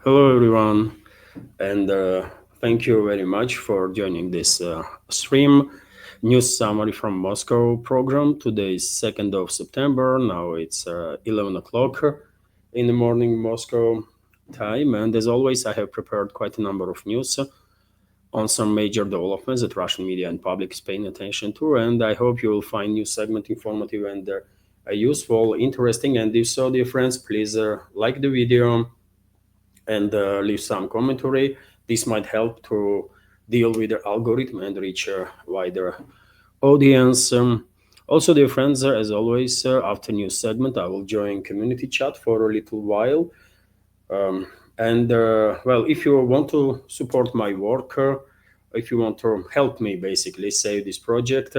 Hello, everyone, and thank you very much for joining this stream news summary from Moscow program. Today is 2nd of September. Now it's 11 o'clock in the morning Moscow time, and as always, I have prepared quite a number of news on some major developments that Russian media and public is paying attention to, and I hope you will find news segment informative and useful, interesting. And if so, dear friends, please like the video and leave some commentary. This might help to deal with the algorithm and reach a wider audience. Also, dear friends, as always, after news segment, I will join community chat for a little while. And well, if you want to support my work, if you want to help me basically save this project,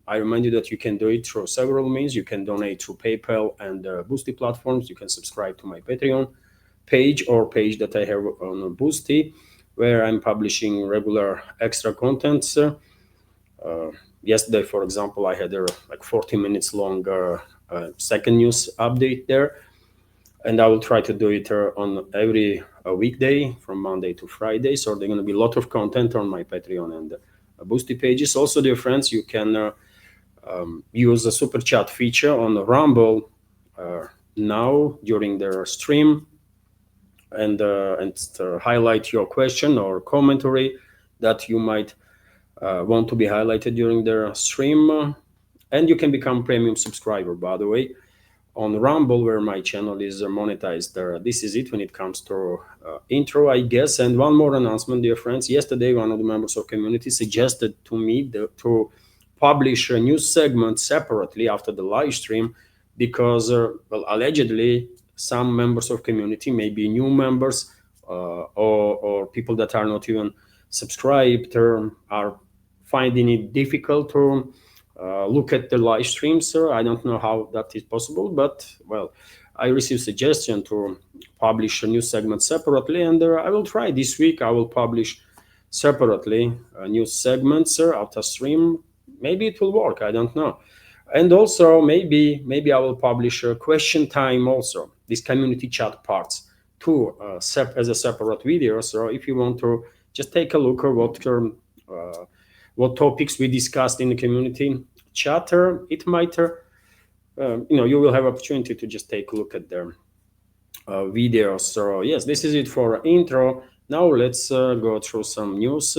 I remind you that you can do it through several means. You can donate through PayPal and Boosty platforms. You can subscribe to my Patreon page or page that I have on Boosty, where I'm publishing regular extra contents. Yesterday, for example, I had a like 40 minutes long second news update there, and I will try to do it on every weekday from Monday to Friday. So there's going to be a lot of content on my Patreon and Boosty pages. Also, dear friends, you can use the super chat feature on Rumble now during the stream and highlight your question or commentary that you might want to be highlighted during the stream. And you can become premium subscriber, by the way, on Rumble, where my channel is monetized. This is it when it comes to intro, I guess. And one more announcement, dear friends. Yesterday, one of the members of community suggested to me to publish a news segment separately after the live stream because, well, allegedly, some members of community, maybe new members or people that are not even subscribed, are finding it difficult to look at the live streams. I don't know how that is possible, but well, I received suggestion to publish a news segment separately, and I will try this week. I will publish separately news segments after stream. Maybe it will work. I don't know. And also maybe I will publish a question time also, these community chat parts too, as a separate video. So if you want to just take a look at what topics we discussed in the community chat, it might you will have opportunity to just take a look at the videos. So yes, this is it for intro. Now let's go through some news.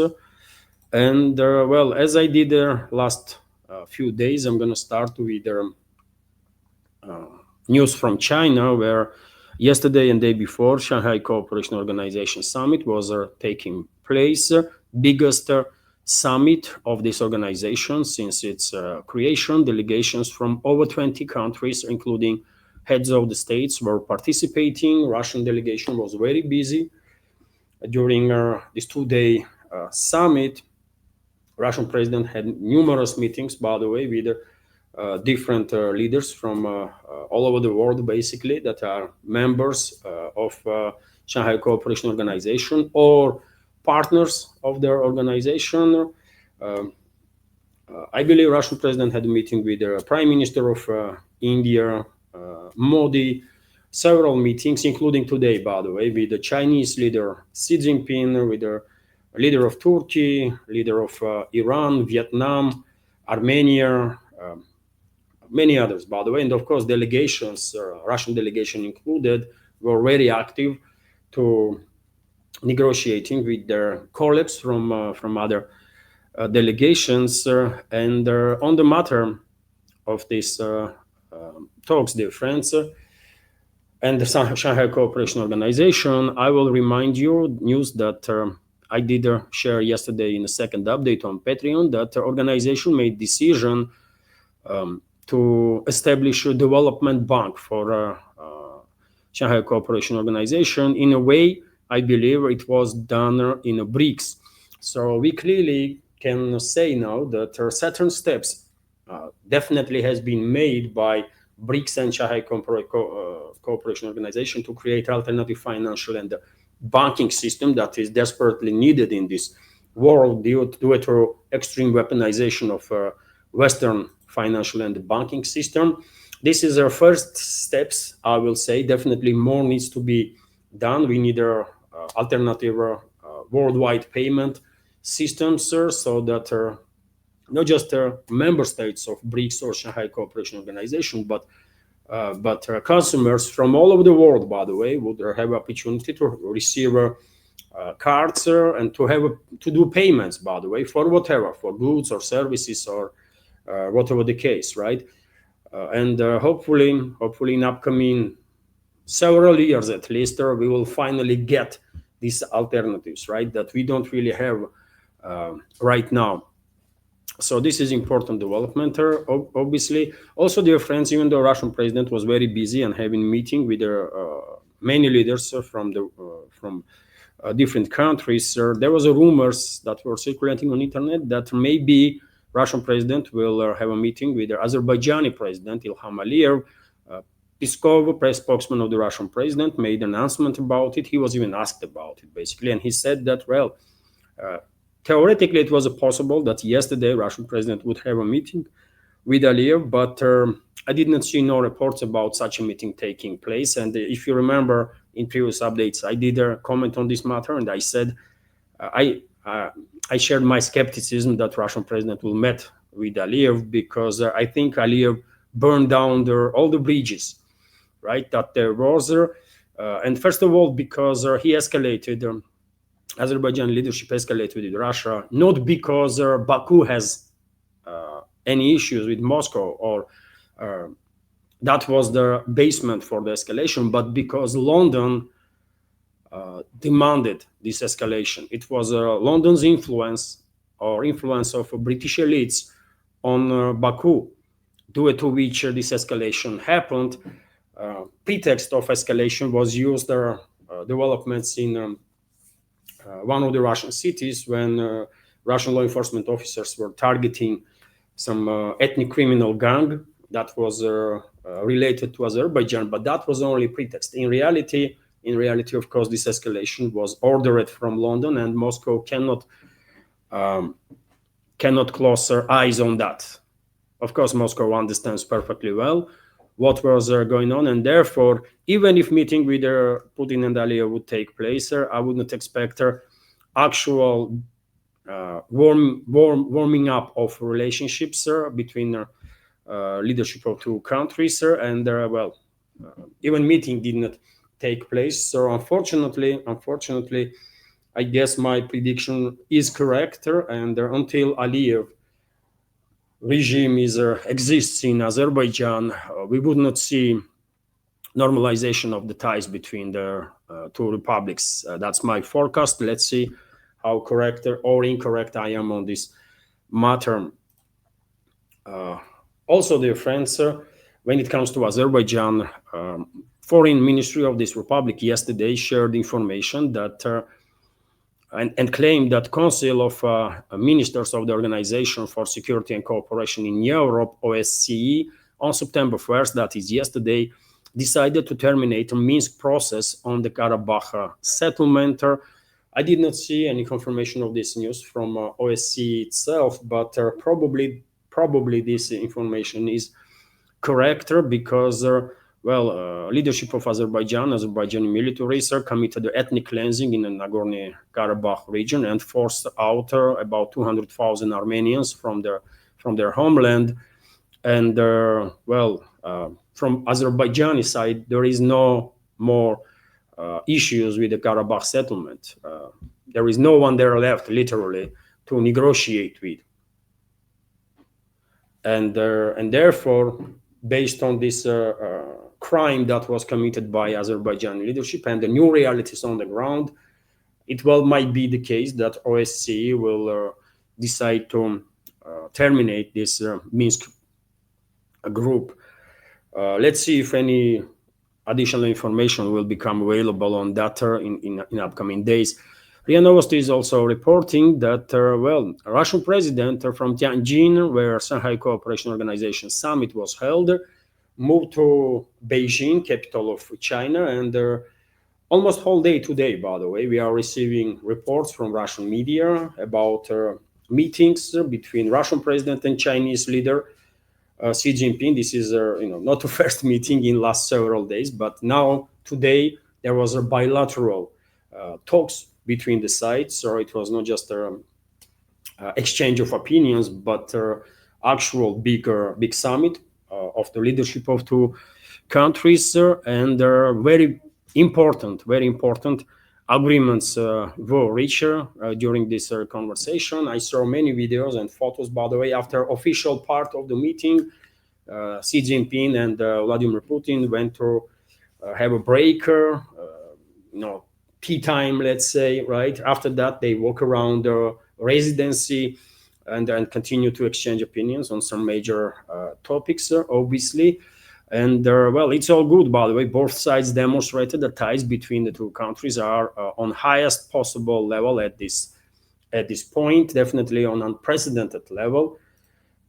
And well, as I did last few days, I'm going to start with news from China, where yesterday and day before, Shanghai Cooperation Organization Summit was taking place, biggest summit of this organization since its creation. Delegations from over 20 countries, including heads of the states, were participating. Russian delegation was very busy during this two-day summit. Russian president had numerous meetings, by the way, with different leaders from all over the world, basically, that are members of Shanghai Cooperation Organization or partners of their organization. I believe Russian president had a meeting with the Prime Minister of India, Modi, several meetings, including today, by the way, with the Chinese leader Xi Jinping, with the leader of Turkey, leader of Iran, Vietnam, Armenia, many others, by the way. And of course, delegations, Russian delegation included, were very active to negotiating with their colleagues from other delegations. And on the matter of these talks, dear friends, and the Shanghai Cooperation Organization, I will remind you news that I did share yesterday in a second update on Patreon, that the organization made decision to establish a development bank for Shanghai Cooperation Organization. In a way, I believe it was done in a BRICS. So we clearly can say now that certain steps definitely has been made by BRICS and Shanghai Cooperation Organization to create alternative financial and banking system that is desperately needed in this world due to extreme weaponization of Western financial and banking system. This is our first steps, I will say. Definitely more needs to be done. We need alternative worldwide payment systems, so that not just member states of BRICS or Shanghai Cooperation Organization, but consumers from all over the world, by the way, would have opportunity to receive cards and to do payments, by the way, for whatever, for goods or services or whatever the case, right? And hopefully in upcoming several years at least, we will finally get these alternatives, right, that we don't really have right now. So this is important development, obviously. Also, dear friends, even though Russian president was very busy and having meeting with many leaders from different countries, there was rumors that were circulating on internet that maybe Russian president will have a meeting with the Azerbaijani president Ilham Aliyev. Peskov, press spokesman of the Russian president, made an announcement about it. He was even asked about it, basically, and he said that, well, theoretically, it was possible that yesterday Russian president would have a meeting with Aliyev, but I did not see no reports about such a meeting taking place. And if you remember in previous updates, I did a comment on this matter, and I said I shared my skepticism that Russian president will meet with Aliyev, because I think Aliyev burned down all the bridges, right, that there was there. And first of all, because he escalated, Azerbaijan leadership escalated with Russia, not because Baku has any issues with Moscow, or that was the basement for the escalation, but because London demanded this escalation. It was London's influence, or influence of British elites on Baku, due to which this escalation happened. Pretext of escalation was used developments in one of the Russian cities, when Russian law enforcement officers were targeting some ethnic criminal gang that was related to Azerbaijan, but that was only pretext. In reality, of course, this escalation was ordered from London, and Moscow cannot close their eyes on that. Of course, Moscow understands perfectly well what was going on, and therefore, even if meeting with Putin and Aliyev would take place, I would not expect actual warming up of relationships between leadership of two countries, and even meeting did not take place. So unfortunately, I guess my prediction is correct, and until Aliyev regime exists in Azerbaijan, we would not see normalization of the ties between the two republics. That's my forecast. Let's see how correct or incorrect I am on this matter. Also, dear friends, when it comes to Azerbaijan, foreign ministry of this republic yesterday shared information that and claimed that Council of Ministers of the Organization for Security and Cooperation in Europe, OSCE, on September 1st, that is yesterday, decided to terminate a Minsk process on the Karabakh settlement. I did not see any confirmation of this news from OSCE itself, but probably this information is correct, because leadership of Azerbaijani militaries committed ethnic cleansing in the Nagorno-Karabakh region and forced out about 200,000 Armenians from their homeland. And from Azerbaijani side, there is no more issues with the Karabakh settlement. There is no one there left, literally, to negotiate with. And therefore, based on this crime that was committed by Azerbaijan leadership and the new realities on the ground, it might be the case that OSCE will decide to terminate this Minsk group. Let's see if any additional information will become available on that in upcoming days. RIA Novosti is also reporting that, Russian president from Tianjin, where Shanghai Cooperation Organization summit was held, moved to Beijing, capital of China, and almost whole day today, by the way, we are receiving reports from Russian media about meetings between Russian president and Chinese leader Xi Jinping. This is not the first meeting in last several days, but now today there was a bilateral talks between the sides, so it was not just exchange of opinions, but actual big summit of the leadership of two countries, and very important agreements were reached during this conversation. I saw many videos and photos, by the way, after official part of the meeting. Xi Jinping and Vladimir Putin went to have a break, tea time, let's say, right? After that, they walk around the residency and then continue to exchange opinions on some major topics, obviously. And well, it's all good, by the way. Both sides demonstrated the ties between the two countries are on highest possible level at this point, definitely on unprecedented level.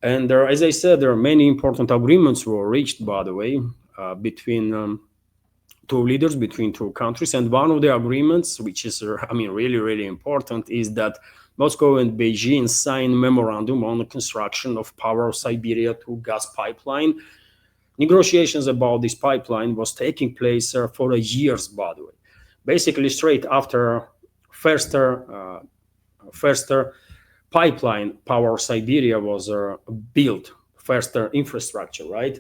And as I said, there are many important agreements were reached, by the way, between two leaders, between two countries. And one of the agreements, which is, really, really important, is that Moscow and Beijing signed memorandum on the construction of Power of Siberia to gas pipeline. Negotiations about this pipeline was taking place for years, by the way. Basically, straight after first pipeline, Power of Siberia was built, first infrastructure, right?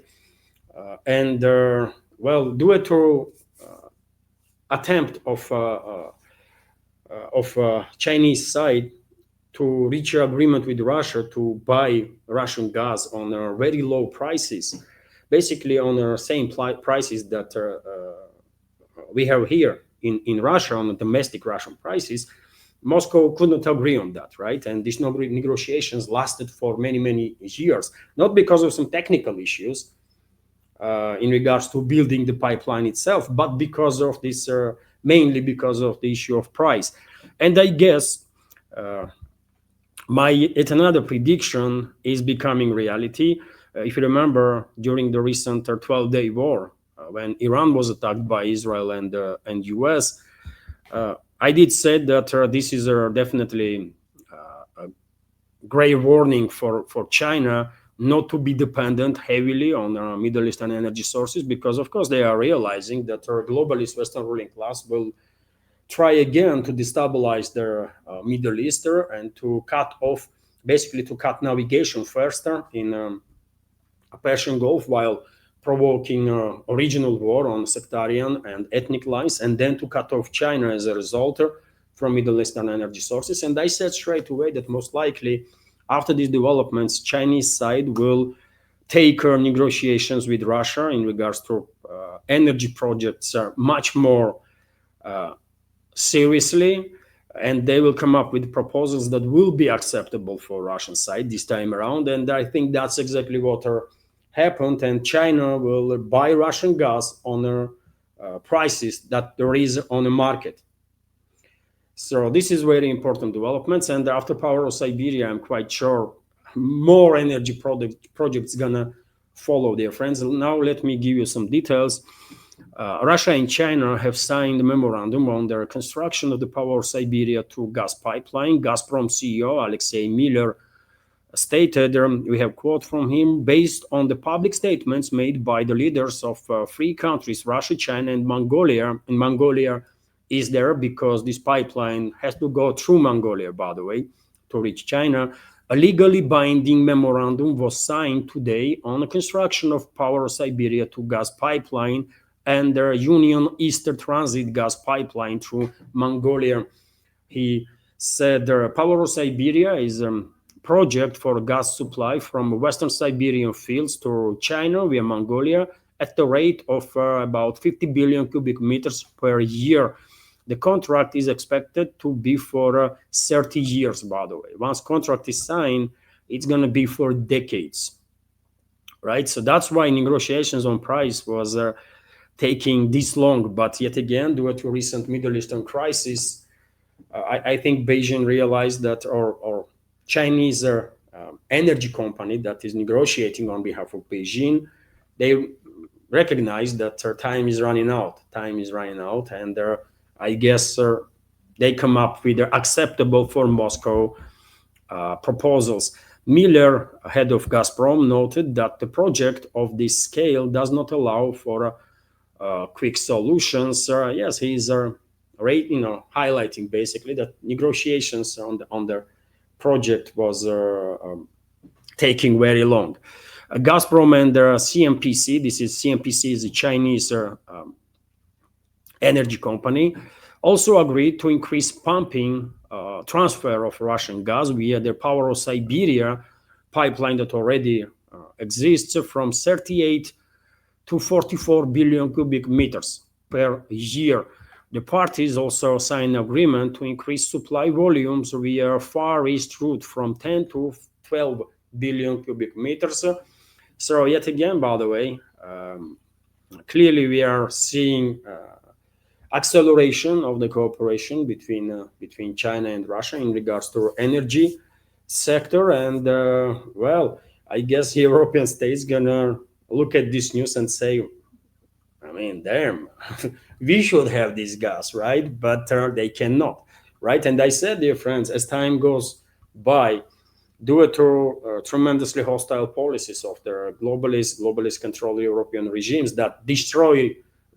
Well, due to attempt of Chinese side to reach an agreement with Russia to buy Russian gas on very low prices, basically on the same prices that we have here in Russia, on the domestic Russian prices, Moscow could not agree on that, right? And these negotiations lasted for many, many years, not because of some technical issues in regards to building the pipeline itself, but because of this, mainly because of the issue of price. And I guess yet another prediction is becoming reality. If you remember, during the recent 12-day war, when Iran was attacked by Israel and US, I did say that this is definitely a grave warning for China not to be dependent heavily on Middle Eastern energy sources, because, of course, they are realizing that our globalist Western ruling class will try again to destabilize their Middle East and to cut navigation first in Persian Gulf, while provoking a regional war on sectarian and ethnic lines, and then to cut off China as a result from Middle Eastern energy sources. And I said straight away that most likely, after these developments, Chinese side will take negotiations with Russia in regards to energy projects much more seriously, and they will come up with proposals that will be acceptable for Russian side this time around. And I think that's exactly what happened, and China will buy Russian gas on prices that there is on the market. So this is very important developments. And after Power of Siberia, I'm quite sure more energy projects gonna follow, dear friends. Now let me give you some details. Russia and China have signed a memorandum on their construction of the Power of Siberia to gas pipeline. Gazprom CEO Alexei Miller stated, we have a quote from him, based on the public statements made by the leaders of three countries, Russia, China, and Mongolia. And Mongolia is there because this pipeline has to go through Mongolia, by the way, to reach China. A legally binding memorandum was signed today on the construction of Power of Siberia to gas pipeline and the Union Eastern Transit gas pipeline through Mongolia. He said the Power of Siberia is project for gas supply from Western Siberian fields to China via Mongolia at the rate of about 50 billion cubic meters per year. The contract is expected to be for 30 years, by the way. Once contract is signed, it's going to be for decades, right? So that's why negotiations on price was taking this long. But yet again, due to recent Middle Eastern crisis, I think Beijing realized that our Chinese energy company that is negotiating on behalf of Beijing, they recognize that time is running out. And I guess they come up with acceptable for Moscow proposals. Miller, head of Gazprom, noted that the project of this scale does not allow for quick solutions. Yes, he's highlighting basically that negotiations on the project was taking very long. Gazprom and CMPC, this is CMPC is a Chinese energy company, also agreed to increase pumping transfer of Russian gas via the Power of Siberia pipeline that already exists from 38 to 44 billion cubic meters per year. The parties also signed an agreement to increase supply volumes via Far East route from 10 to 12 billion cubic meters. So yet again, by the way, clearly we are seeing acceleration of the cooperation between China and Russia in regards to energy sector. And well, I guess European states gonna look at this news and say, I mean, damn, we should have this gas, right? But they cannot, right? And I said, dear friends, as time goes by, due to tremendously hostile policies of the globalist controlled European regimes that destroy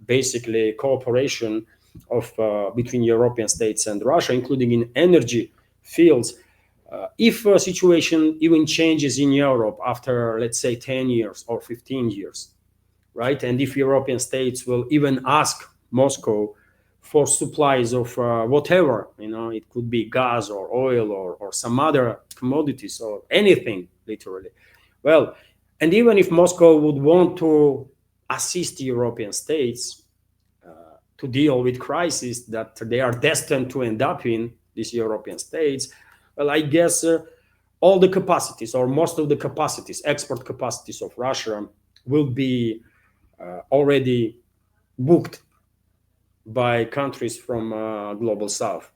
basically cooperation of between European states and Russia, including in energy fields. If a situation even changes in Europe after, let's say, 10 years or 15 years, right? And if European states will even ask Moscow for supplies of whatever, it could be gas or oil or some other commodities or anything, literally. Well, and even if Moscow would want to assist European states to deal with crises that they are destined to end up in, these European states, well, I guess all the capacities or most of the capacities, export capacities of Russia will be already booked by countries from global south,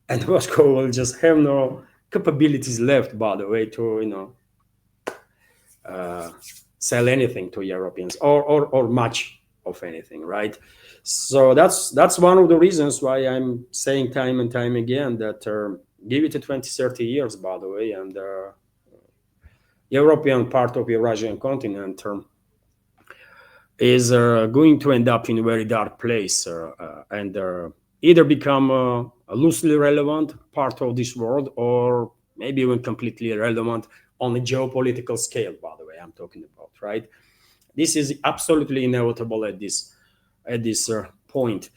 and Moscow will just have no capabilities left, by the way, to sell anything to Europeans or much of anything, right? So that's one of the reasons why I'm saying time and time again that give it to 20-30 years, by the way, and European part of Eurasian continent is going to end up in a very dark place and either become a loosely relevant part of this world or maybe even completely irrelevant on a geopolitical scale, by the way, I'm talking about, right? This is absolutely inevitable at this point.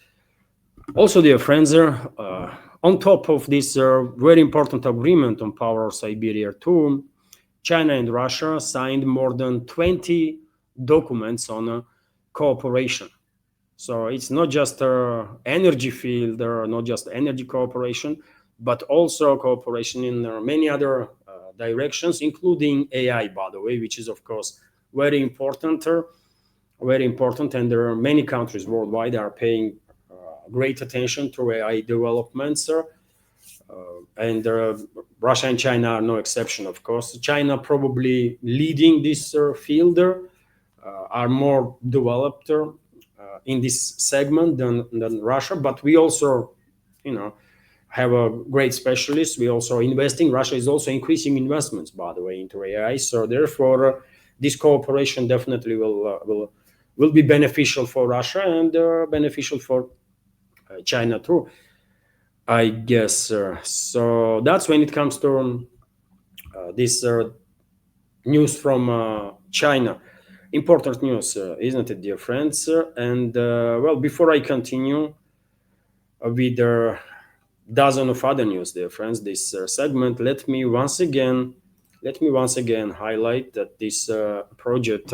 Also, dear friends, on top of this very important agreement on Power of Siberia 2, China and Russia signed more than 20 documents on cooperation. So it's not just energy field or not just energy cooperation, but also cooperation in many other directions, including AI, by the way, which is of course very important. And there are many countries worldwide that are paying great attention to AI developments. And Russia and China are no exception, of course. China probably leading this field, are more developed in this segment than Russia. But we also, have a great specialist. We also investing. Russia is also increasing investments, by the way, into AI. So therefore, this cooperation definitely will be beneficial for Russia and beneficial for China too, I guess. So that's when it comes to this news from China. Important news, isn't it, dear friends? And well, before I continue with a dozen of other news, dear friends, this segment, let me once again highlight that this project,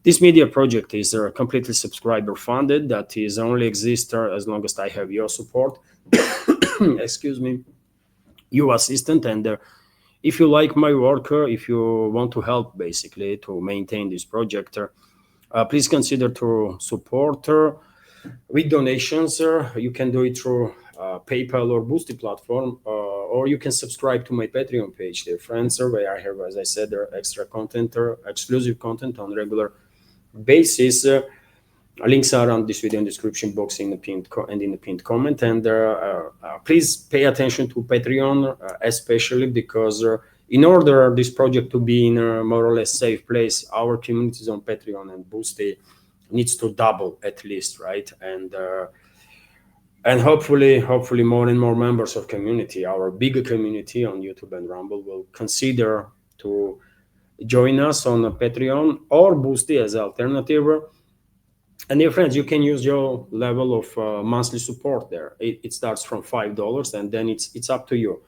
this media project is completely subscriber funded. That is only exists as long as I have your support. Excuse me, your assistant. And if you like my work, if you want to help basically to maintain this project, please consider to support with donations. You can do it through PayPal or Boosty platform, or you can subscribe to my Patreon page, dear friends, where I have, as I said, extra content or exclusive content on regular basis. Links are on this video in the description box in the pinned comment. And please pay attention to Patreon, especially because in order this project to be in a more or less safe place, our communities on Patreon and Boosty needs to double at least, right? And hopefully more and more members of community, our bigger community on YouTube and Rumble, will consider to join us on a Patreon or Boosty as alternative. And dear friends, you can use your level of monthly support there. It starts from $5, and then it's up to you.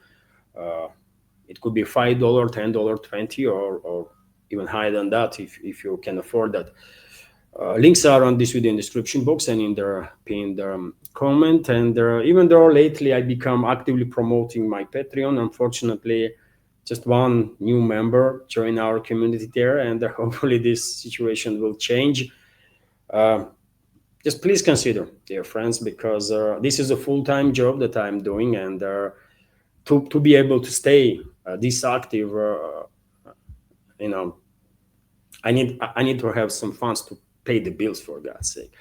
It could be $5, $10, $20, or even higher than that if you can afford that. Links are on this video in the description box and in the pinned comment. And even though lately I become actively promoting my Patreon, unfortunately, just one new member joined our community there, and hopefully this situation will change. Just please consider, dear friends, because this is a full-time job that I'm doing, and to be able to stay this active, I need to have some funds to pay the bills, for God's sake.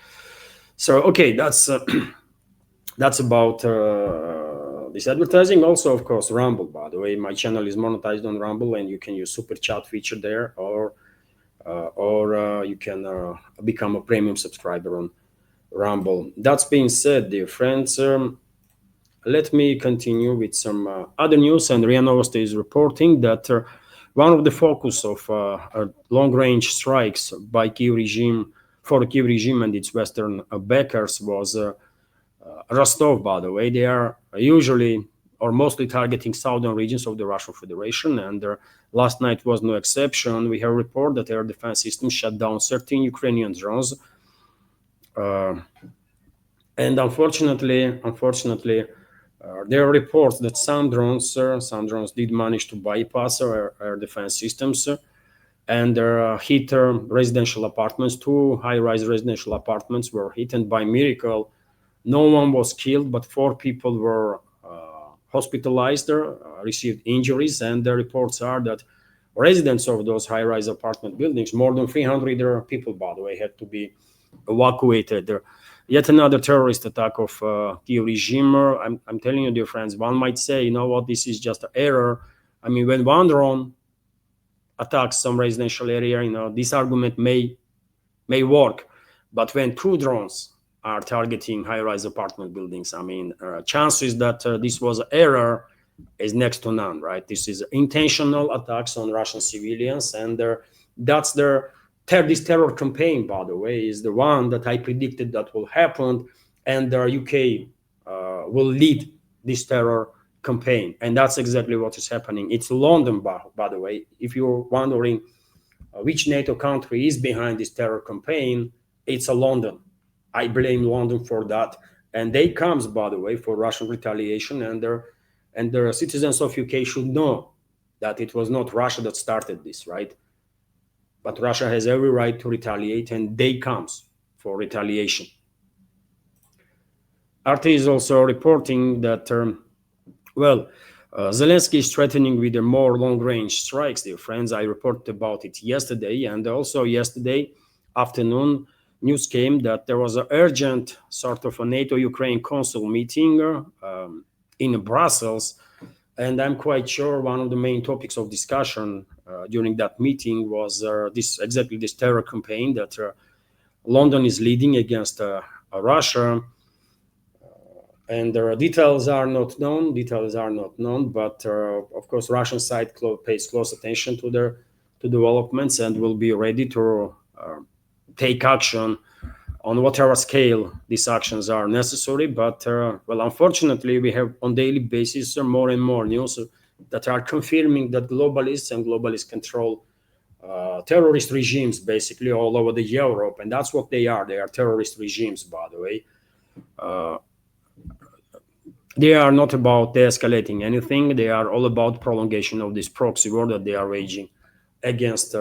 So okay, that's about this advertising. Also, of course, Rumble. By the way, my channel is monetized on Rumble, and you can use super chat feature there, or you can become a premium subscriber on Rumble. That's being said, dear friends, let me continue with some other news. And RIA Novosti is reporting that one of the focus of long-range strikes by Kyiv regime for the Kyiv regime and its Western backers was Rostov. By the way, they are usually or mostly targeting southern regions of the Russian Federation, and last night was no exception. We have reported that air defense systems shut down 13 Ukrainian drones, and unfortunately, there are reports that some drones did manage to bypass our air defense systems and hit residential apartments. 2 high-rise residential apartments were hit, and by miracle, no one was killed, but 4 people were hospitalized, received injuries. And the reports are that residents of those high-rise apartment buildings, more than 300 people, by the way, had to be evacuated. Yet another terrorist attack of Kyiv regime. I'm telling you, dear friends, one might say, you know what, this is just an error. I mean, when one drone attacks some residential area, this argument may work. But when 2 drones are targeting high-rise apartment buildings, I mean, chances that this was an error is next to none, right? This is intentional attacks on Russian civilians, and that's this terror campaign, by the way, is the one that I predicted that will happen, and the UK will lead this terror campaign, and that's exactly what is happening. It's London, by the way. If you're wondering which NATO country is behind this terror campaign, it's London. I blame London for that, and they comes, by the way, for Russian retaliation, and the citizens of UK should know that it was not Russia that started this, right? But Russia has every right to retaliate, and they comes for retaliation. RT is also reporting that, Zelensky is threatening with a more long-range strikes, dear friends. I reported about it yesterday, and also yesterday afternoon, news came that there was an urgent sort of a NATO-Ukraine council meeting in Brussels, and I'm quite sure one of the main topics of discussion during that meeting was this terror campaign that London is leading against Russia. And the details are not known. But of course, Russian side pays close attention to developments and will be ready to take action on whatever scale these actions are necessary. But unfortunately, we have on daily basis more and more news that are confirming that globalists and globalist control terrorist regimes basically all over the Europe, and that's what they are. They are terrorist regimes, by the way. They are not about de-escalating anything. They are all about prolongation of this proxy war that they are waging against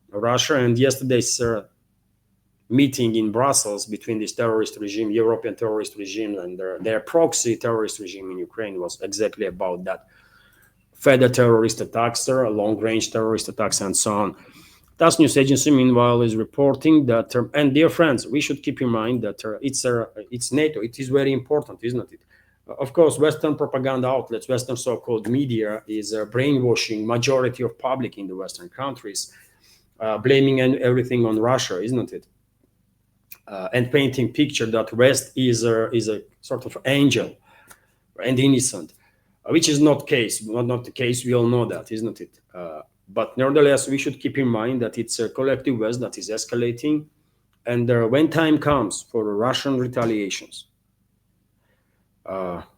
Russia. And yesterday's meeting in Brussels between this terrorist regime, European terrorist regime, and their proxy terrorist regime in Ukraine was exactly about that. Further terrorist attacks, long-range terrorist attacks, and so on. TASS news agency, meanwhile, is reporting that, and dear friends, we should keep in mind that it's NATO. It is very important, isn't it? Of course, Western propaganda outlets, Western so-called media is brainwashing majority of public in the Western countries, blaming everything on Russia, isn't it? and painting picture that West is a sort of angel and innocent, which is not the case. We all know that, isn't it? But nevertheless, we should keep in mind that it's a collective West that is escalating, and when time comes for Russian retaliations,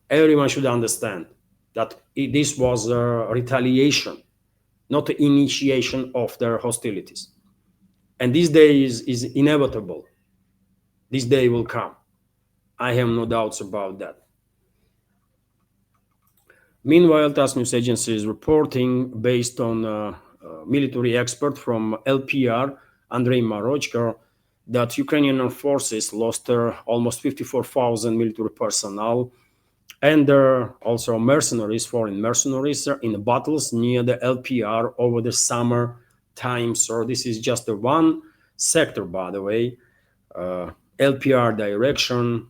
everyone should understand that this was a retaliation, not the initiation of their hostilities. And this day is inevitable. This day will come. I have no doubts about that. Meanwhile, TASS News Agency is reporting, based on a military expert from LPR, Andrei Marochka, that Ukrainian armed forces lost almost 54,000 military personnel and also mercenaries, foreign mercenaries, in the battles near the LPR over the summer time. So this is just the one sector, by the way, LPR direction,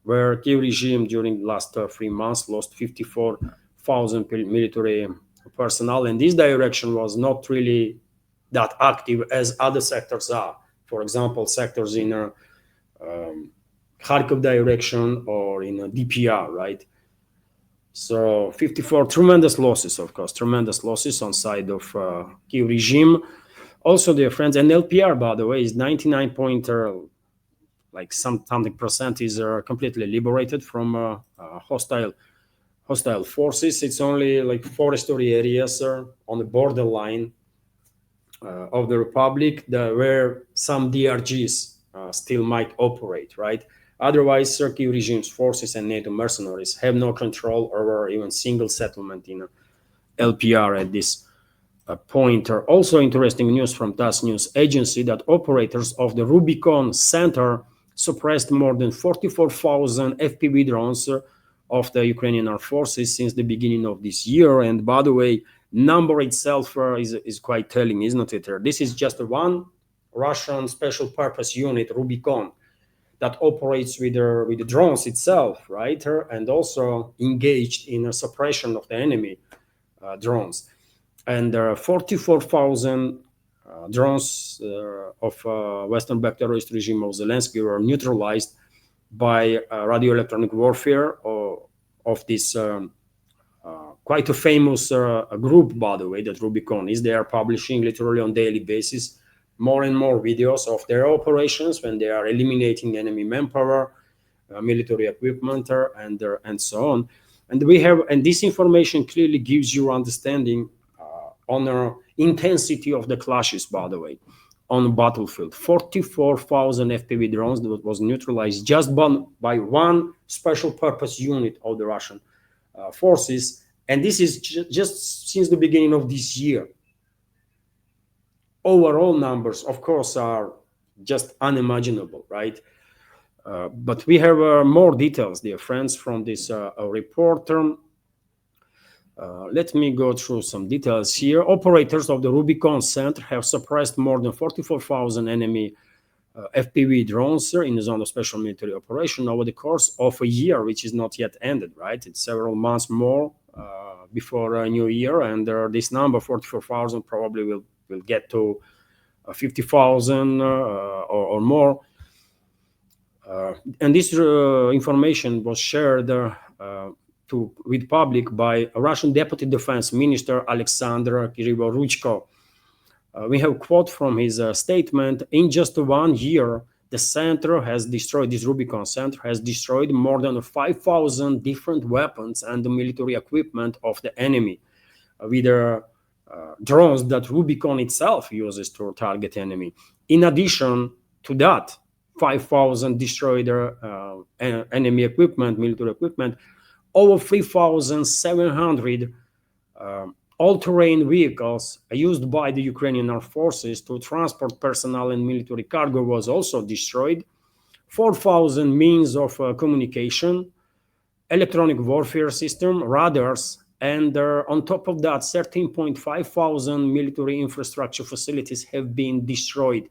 where Kiev regime during the last 3 months lost 54,000 military personnel, and this direction was not really that active as other sectors are. For example, sectors in Kharkov direction or in DPR, right? So 54 tremendous losses, of course, tremendous losses on side of Kiev regime. Also, dear friends, and LPR, by the way, is 99 point like something percent is completely liberated from hostile forces. It's only like forestry areas on the borderline of the republic where some DRGs still might operate, right? Otherwise, Turkey regime's forces and NATO mercenaries have no control over even single settlement in LPR at this point. Also interesting news from TASS News Agency that operators of the Rubicon Center suppressed more than 44,000 FPV drones of the Ukrainian armed forces since the beginning of this year. And by the way, number itself is quite telling, isn't it? This is just one Russian special purpose unit, Rubicon, that operates with the drones itself, right? And also engaged in a suppression of the enemy drones. And 44,000 drones of Western-backed terrorist regime of Zelensky were neutralized by radio-electronic warfare of this quite a famous group, by the way, that Rubicon is. They are publishing literally on daily basis more and more videos of their operations when they are eliminating enemy manpower, military equipment, and so on. And this information clearly gives you understanding on the intensity of the clashes, by the way, on the battlefield. 44,000 FPV drones that was neutralized just by one special purpose unit of the Russian forces. And this is just since the beginning of this year. Overall numbers, of course, are just unimaginable, right? But we have more details, dear friends, from this report. Let me go through some details here. Operators of the Rubicon Center have suppressed more than 44,000 enemy FPV drones in the zone of special military operation over the course of a year, which is not yet ended, right? It's several months more before a new year, and this number, 44,000, probably will get to 50,000 or more. And this information was shared with public by a Russian Deputy Defense Minister Alexander Kirivoruchko. We have a quote from his statement: in just 1 year, the center has destroyed, this Rubicon Center has destroyed more than 5,000 different weapons and the military equipment of the enemy with drones that Rubicon itself uses to target enemy. In addition to that, 5,000 destroyed enemy equipment, military equipment, over 3,700 all-terrain vehicles used by the Ukrainian armed forces to transport personnel and military cargo was also destroyed. 4,000 means of communication, electronic warfare system, radars, and on top of that, 13.5 thousand military infrastructure facilities have been destroyed.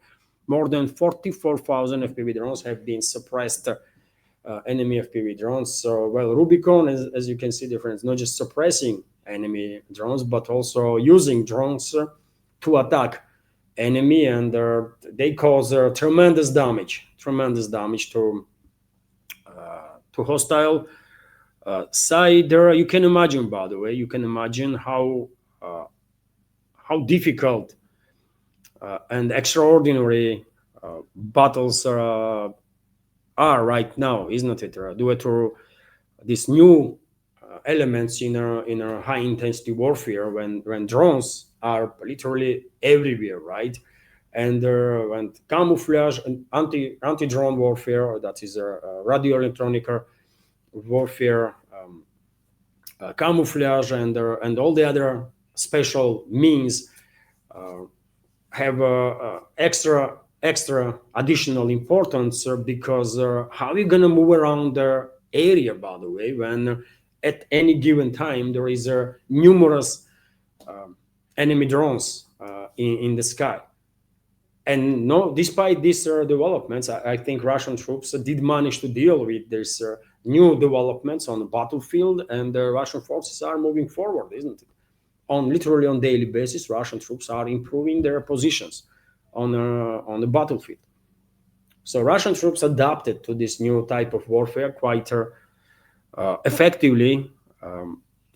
More than 44,000 FPV drones have been suppressed, enemy FPV drones. So, well, Rubicon, as you can see, dear friends, not just suppressing enemy drones, but also using drones to attack enemy, and they cause tremendous damage to hostile side. You can imagine, by the way, how difficult and extraordinary battles are right now, isn't it? Due to these new elements in a high intensity warfare, when drones are literally everywhere, right? And camouflage and anti drone warfare, that is radio electronic warfare, camouflage, and all the other special means have extra additional importance, because how are you going to move around the area, by the way, when at any given time there is numerous enemy drones in the sky. And no, despite these developments, I think Russian troops did manage to deal with these new developments on the battlefield, and the Russian forces are moving forward, isn't it? Literally on daily basis, Russian troops are improving their positions on the battlefield. So Russian troops adapted to this new type of warfare quite effectively.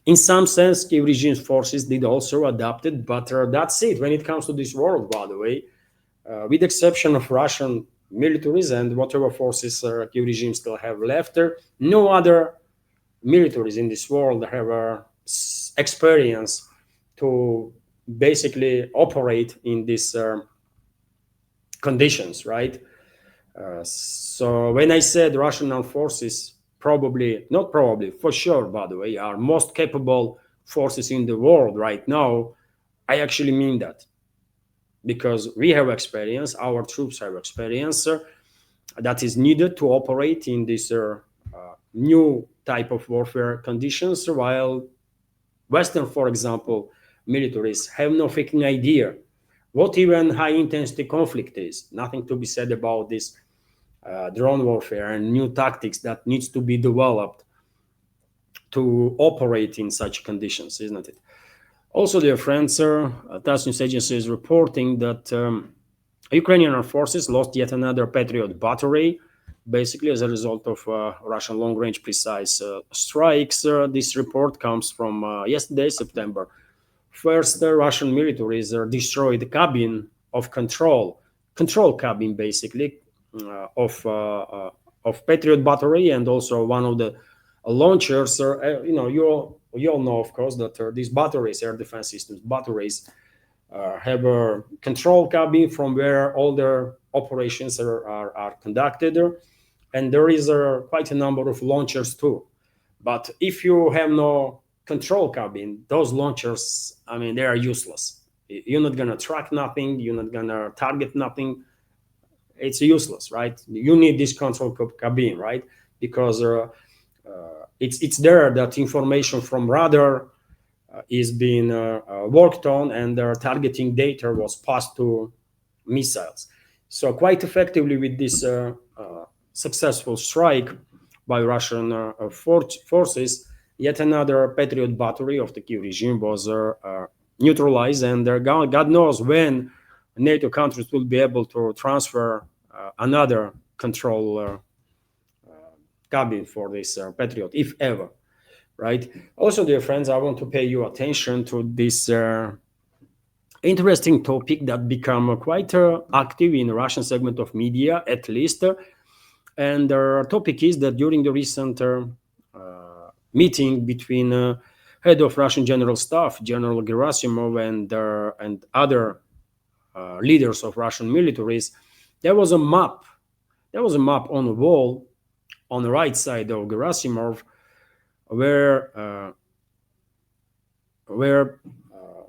In some sense, Kiev regime's forces did also adapt it, but that's it when it comes to this world, by the way. With the exception of Russian militaries and whatever forces Kiev regime still have left, no other militaries in this world have experience to basically operate in these conditions, right? So when I said Russian armed forces, not probably, for sure, by the way, are most capable forces in the world right now, I actually mean that. Because we have experience, our troops have experience that is needed to operate in this new type of warfare conditions, while Western, for example, militaries have no freaking idea what even high intensity conflict is. Nothing to be said about this drone warfare and new tactics that needs to be developed to operate in such conditions, isn't it? Also, dear friends, TASS news agency is reporting that Ukrainian armed forces lost yet another Patriot battery, basically as a result of Russian long-range precise strikes. This report comes from yesterday, September 1st. The Russian militaries destroyed the cabin of control cabin, basically, of Patriot battery, and also one of the launchers. You all know, of course, that these batteries, air defense systems batteries, have a control cabin from where all their operations are conducted, and there is quite a number of launchers too. But if you have no control cabin, those launchers, I mean, they are useless. You're not gonna track nothing. You're not gonna target nothing. It's useless, right? You need this control cabin, right? Because it's there that information from radar is being worked on, and their targeting data was passed to missiles. So quite effectively, with this successful strike by Russian forces, yet another Patriot battery of the Kiev regime was neutralized, and God knows when NATO countries will be able to transfer another control cabin for this Patriot, if ever, right? Also, dear friends, I want to pay your attention to this interesting topic that become quite active in the Russian segment of media, at least. And the topic is that during the recent meeting between head of Russian General Staff, General Gerasimov, and other leaders of Russian militaries, there was a map. There was a map on the wall on the right side of Gerasimov, where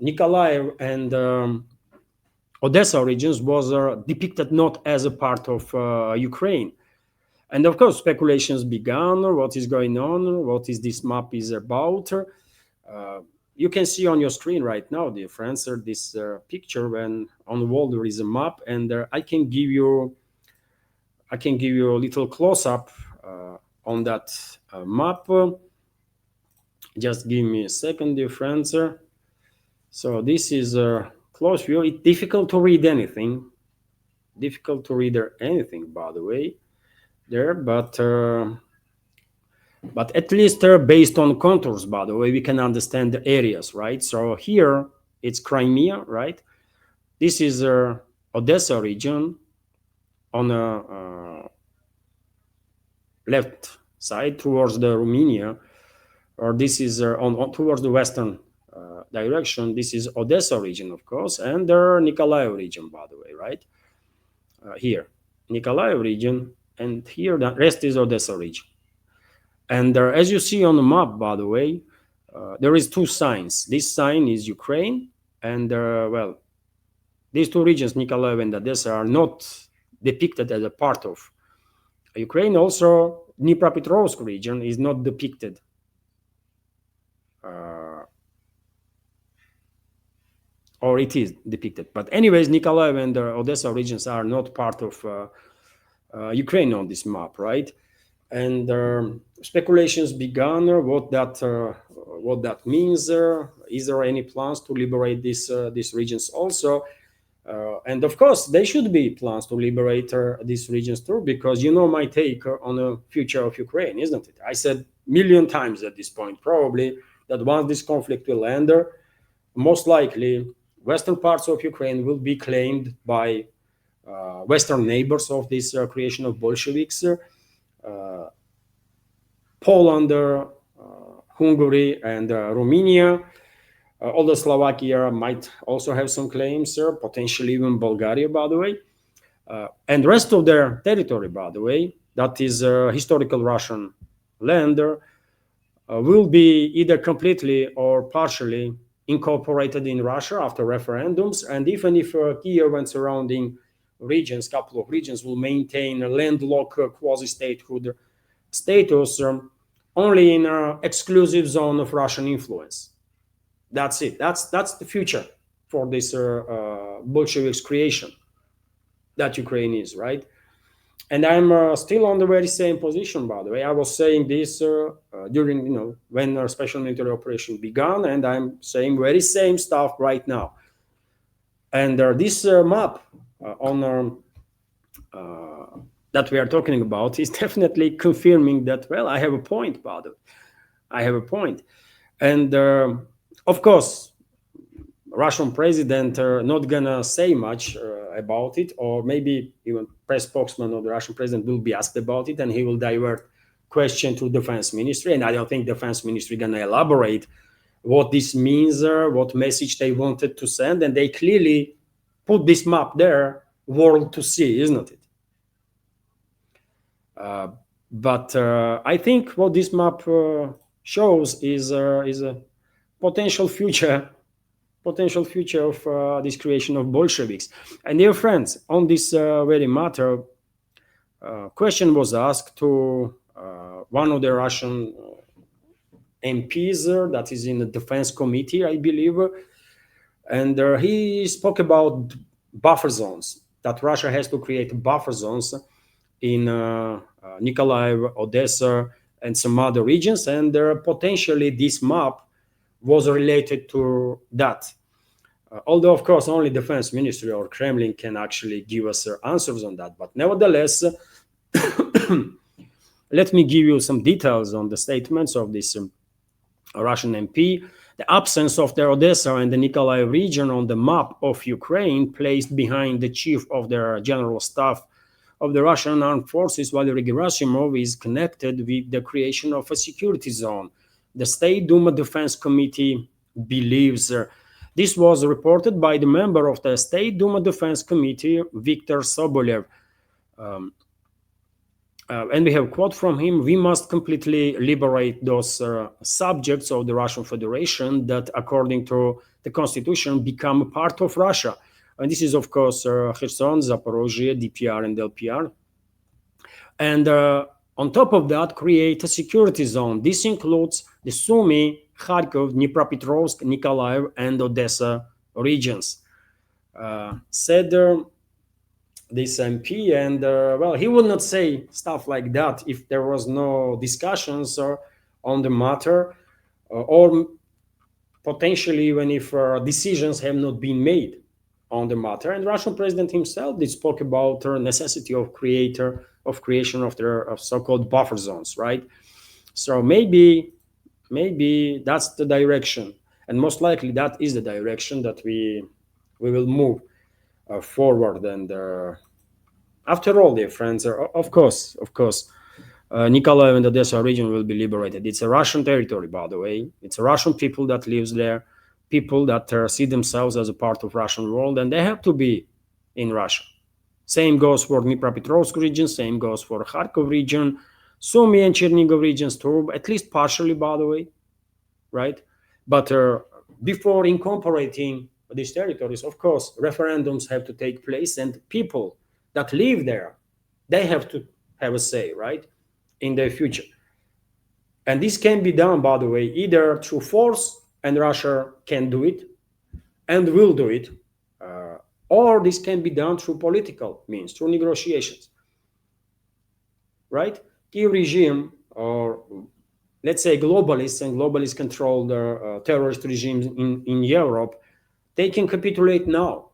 Nikolaev and Odessa regions was depicted not as a part of Ukraine. And of course, speculations began. What is going on? What is this map is about? You can see on your screen right now, dear friends, this picture when on the wall there is a map, and I can give you a little close-up on that map. Just give me a second, dear friends. So this is a close view. It's difficult to read anything. Difficult to read anything, by the way, there, but at least based on contours, by the way, we can understand the areas, right? So here it's Crimea, right? This is Odessa region on the left side towards the Romania, or this is on towards the western direction. This is Odessa region, of course, and the Nikolaev region, by the way, right? Here, Nikolaev region, and here the rest is Odessa region. And as you see on the map, by the way, there is two signs. This sign is Ukraine, and well, these two regions, Nikolaev and Odessa, are not depicted as a part of Ukraine. Also, Dnipropetrovsk region is not depicted. Or it is depicted. But anyways, Nikolaev and Odessa regions are not part of Ukraine on this map, right? And speculations began what that means. Is there any plans to liberate these regions also? And of course, there should be plans to liberate these regions too, because you know my take on the future of Ukraine, isn't it? I said a million times at this point, probably, that once this conflict will end, most likely western parts of Ukraine will be claimed by western neighbors of this creation of Bolsheviks. Poland, Hungary, and Romania. Although Slovakia might also have some claims, potentially even Bulgaria, by the way. And rest of their territory, by the way, that is historical Russian land, will be either completely or partially incorporated in Russia after referendums. And even if Kiev and surrounding regions, couple of regions, will maintain a landlocked quasi-statehood status, only in an exclusive zone of Russian influence. That's it. That's the future for this Bolsheviks creation that Ukraine is, right? And I'm still on the very same position, by the way. I was saying this during, when our special military operation began, and I'm saying very same stuff right now. And this map on that we are talking about is definitely confirming that, well, I have a point, by the way. I have a point. And of course, Russian president not gonna say much about it, or maybe even press spokesman of the Russian president will be asked about it, and he will divert question to defense ministry. And I don't think defense ministry gonna elaborate what this means, what message they wanted to send, and they clearly put this map there, world to see, isn't it? But I think what this map shows is a potential future of this creation of Bolsheviks. And dear friends, on this very matter, question was asked to one of the Russian MPs that is in the defense committee, I believe, and he spoke about buffer zones, that Russia has to create buffer zones in Nikolaev, Odessa, and some other regions, and potentially this map was related to that. Although, of course, only defense ministry or Kremlin can actually give us answers on that. But nevertheless, let me give you some details on the statements of this Russian MP. The absence of the Odessa and the Nikolaev region on the map of Ukraine, placed behind the chief of the general staff of the Russian armed forces, Valery Gerasimov, is connected with the creation of a security zone. The State Duma Defense Committee believes. This was reported by the member of the State Duma Defense Committee, Viktor Sobolev. And we have a quote from him: "We must completely liberate those subjects of the Russian Federation that, according to the constitution, become a part of Russia." And this is, of course, Kherson, Zaporozhye, DPR, and LPR. And on top of that, create a security zone. This includes the Sumy, Kharkov, Dnipropetrovsk, Nikolaev, and Odessa regions, said this MP. And well, he would not say stuff like that if there was no discussions on the matter, or potentially even if decisions have not been made on the matter. And Russian president himself did spoke about the necessity of creation of their so-called buffer zones, right? So maybe that's the direction, and most likely that is the direction that we will move forward. And after all, dear friends, of course, Nikolaev and Odessa region will be liberated. It's a Russian territory, by the way. It's a Russian people that lives there, people that see themselves as a part of Russian world, and they have to be in Russia. Same goes for Dnipropetrovsk region, same goes for Kharkov region, Sumy and Chernigov regions too, at least partially, by the way, right? But before incorporating these territories, of course, referendums have to take place, and people that live there, they have to have a say, right, in their future. And this can be done, by the way, either through force, and Russia can do it and will do it, or this can be done through political means, through negotiations, right? Kiev regime, or let's say globalists and globalist controlled terrorist regimes in Europe, they can capitulate now.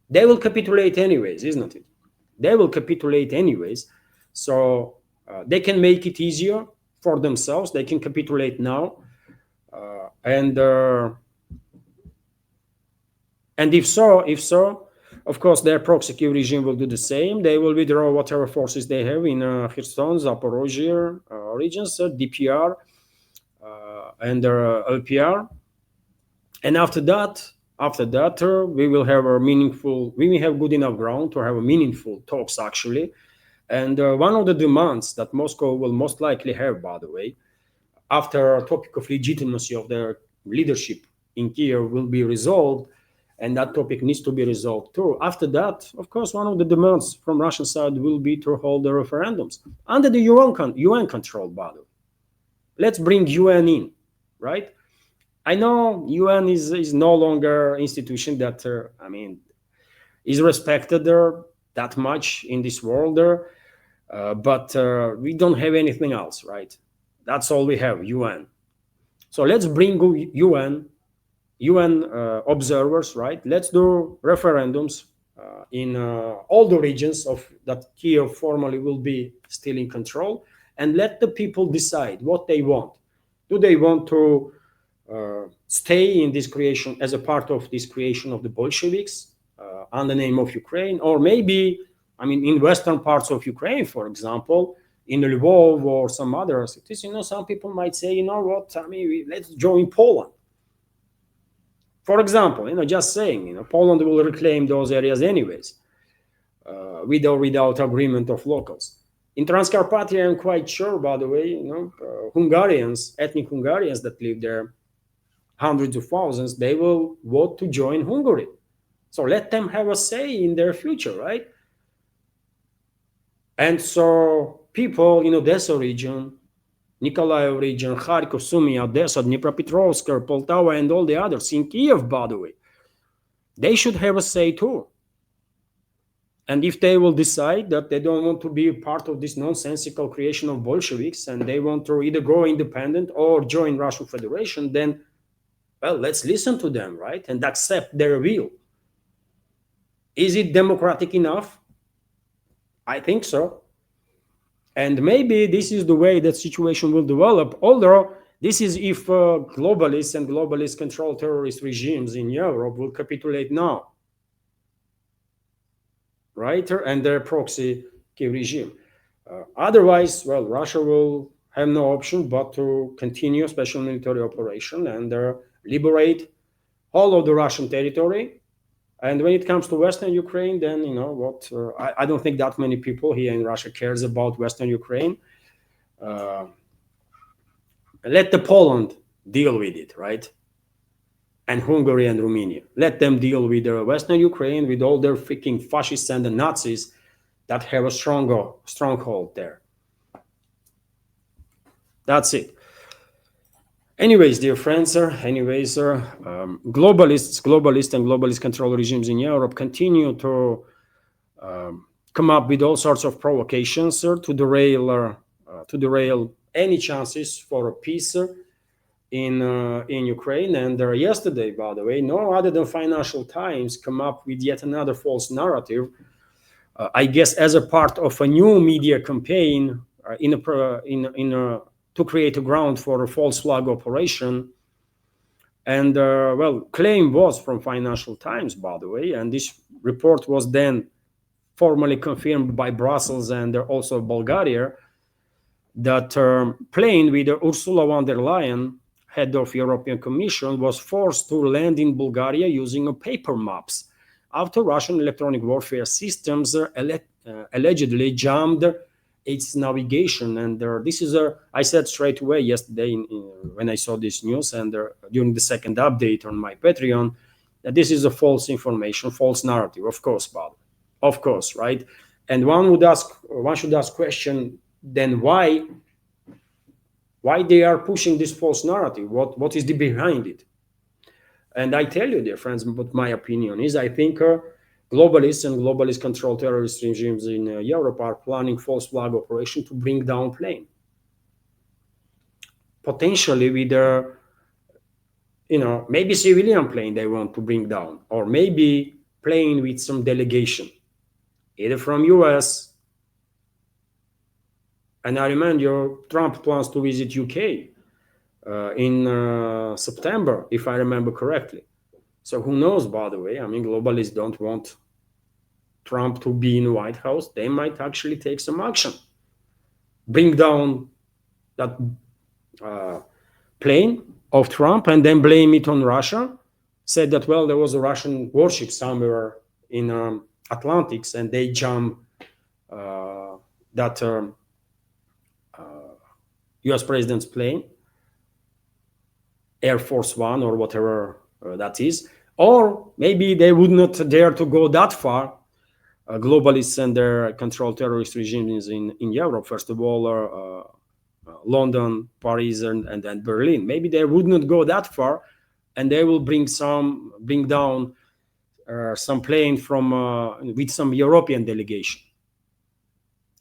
They will capitulate anyways, isn't it? They will capitulate anyways. So they can make it easier for themselves. They can capitulate now. And if so, of course, their proxy Kiev regime will do the same. They will withdraw whatever forces they have in Kherson, Zaporozhye regions, DPR, and LPR. And after that, we will have good enough ground to have a meaningful talks, actually. And one of the demands that Moscow will most likely have, by the way, after a topic of legitimacy of their leadership in Kiev will be resolved, and that topic needs to be resolved too. After that, of course, one of the demands from Russian side will be to hold the referendums under the UN control, by the way. Let's bring UN in, right? I know UN is no longer an institution that, is respected that much in this world, but we don't have anything else, right? That's all we have, UN. So let's bring UN observers, right? Let's do referendums in all the regions of that Kiev formally will be still in control, and let the people decide what they want. Do they want to stay in this creation as a part of this creation of the Bolsheviks on the name of Ukraine, or maybe, in western parts of Ukraine, for example, in Lvov or some other cities, some people might say, you know what, let's join Poland. For example, just saying, Poland will reclaim those areas anyways, with or without agreement of locals. In Transcarpathia, I'm quite sure, by the way, Hungarians, ethnic Hungarians that live there, hundreds of thousands, they will vote to join Hungary. So let them have a say in their future, right? And so people in Odessa region, Nikolaev region, Kharkov, Sumy, Odessa, Dnipropetrovsk, Poltava, and all the others, in Kiev, by the way, they should have a say too. And if they will decide that they don't want to be part of this nonsensical creation of Bolsheviks, and they want to either go independent or join Russian Federation, then, well, let's listen to them, right? And accept their will. Is it democratic enough? I think so. And maybe this is the way that situation will develop, although this is if globalists and globalist-controlled terrorist regimes in Europe will capitulate now, right? And their proxy Kiev regime. Otherwise, well, Russia will have no option but to continue a special military operation and liberate all of the Russian territory. And when it comes to Western Ukraine, then, I don't think that many people here in Russia cares about Western Ukraine. Let the Poland deal with it, right? And Hungary and Romania. Let them deal with Western Ukraine, with all their freaking fascists and the Nazis that have a stronghold there. That's it. Anyways, dear friends, globalists and globalist control regimes in Europe continue to come up with all sorts of provocations to derail any chances for a peace in Ukraine. And yesterday, by the way, no other than Financial Times come up with yet another false narrative. I guess as a part of a new media campaign to create a ground for a false flag operation. And well, claim was from Financial Times, by the way, and this report was then formally confirmed by Brussels and also Bulgaria, that plane with Ursula von der Leyen, head of European Commission, was forced to land in Bulgaria using paper maps after Russian electronic warfare systems allegedly jammed its navigation. And this is I said straight away yesterday when I saw this news and during the second update on my Patreon, that this is a false information, false narrative, of course, Bob. Of course, right? And one should ask question, then why they are pushing this false narrative? What is the behind it? And I tell you, dear friends, what my opinion is. I think globalists and globalist-controlled terrorist regimes in Europe are planning false flag operation to bring down plane, potentially with maybe civilian plane they want to bring down, or maybe plane with some delegation, either from US. And I remind you, Trump plans to visit UK in September, if I remember correctly. So who knows, by the way? I mean, globalists don't want Trump to be in the White House. They might actually take some action, bring down that plane of Trump and then blame it on Russia. Said that, well, there was a Russian warship somewhere in Atlantics and they jammed that US president's plane, Air Force One or whatever that is. Or maybe they would not dare to go that far, globalists and their controlled terrorist regimes in Europe, first of all, London, Paris, and Berlin. Maybe they would not go that far, and they will bring down some plane from with some European delegation,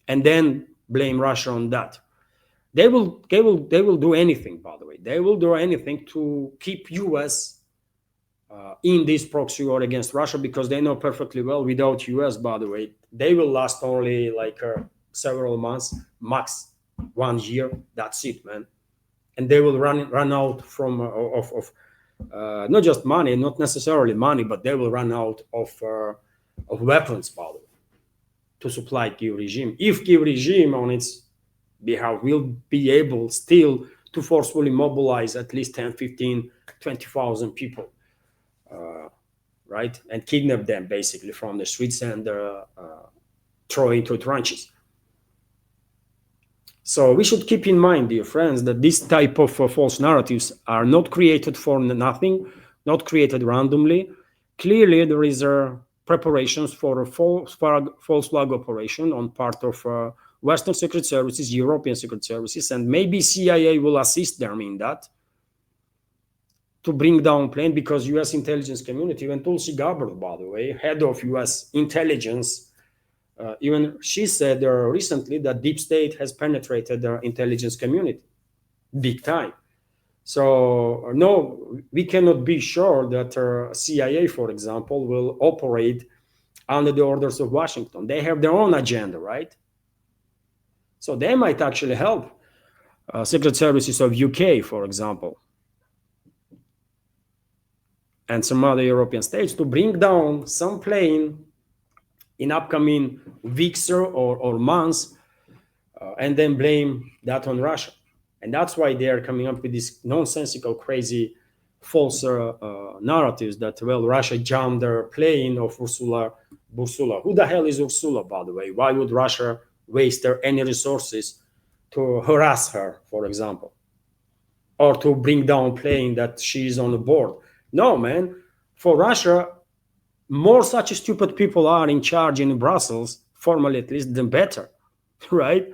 and then blame Russia on that. They will do anything, by the way. They will do anything to keep US in this proxy war against Russia, because they know perfectly well without US, by the way, they will last only like several months, max 1 year. That's it, man. And they will run out from of not just money, not necessarily money, but they will run out of weapons, by the way, to supply Kiev regime. If Kiev regime on its behalf will be able still to forcefully mobilize at least 10, 15, 20,000 people, right, and kidnap them basically from the streets and throw into trenches. So we should keep in mind, dear friends, that this type of false narratives are not created for nothing, not created randomly. Clearly, there is preparations for a false flag operation on part of Western secret services, European secret services, and maybe CIA will assist them in that, to bring down plane, because U.S. intelligence community, even Tulsi Gabbard, by the way, head of U.S. intelligence, even she said recently that deep state has penetrated the intelligence community big time. So no, we cannot be sure that CIA, for example, will operate under the orders of Washington. They have their own agenda, right? So they might actually help secret services of UK, for example, and some other European states to bring down some plane in upcoming weeks or months, and then blame that on Russia. And that's why they are coming up with these nonsensical, crazy, false narratives that, well, Russia jammed their plane of Ursula. Who the hell is Ursula, by the way? Why would Russia waste any resources to harass her, for example, or to bring down plane that she is on board? No, man. For Russia, more such stupid people are in charge in Brussels, formally at least, the better, right?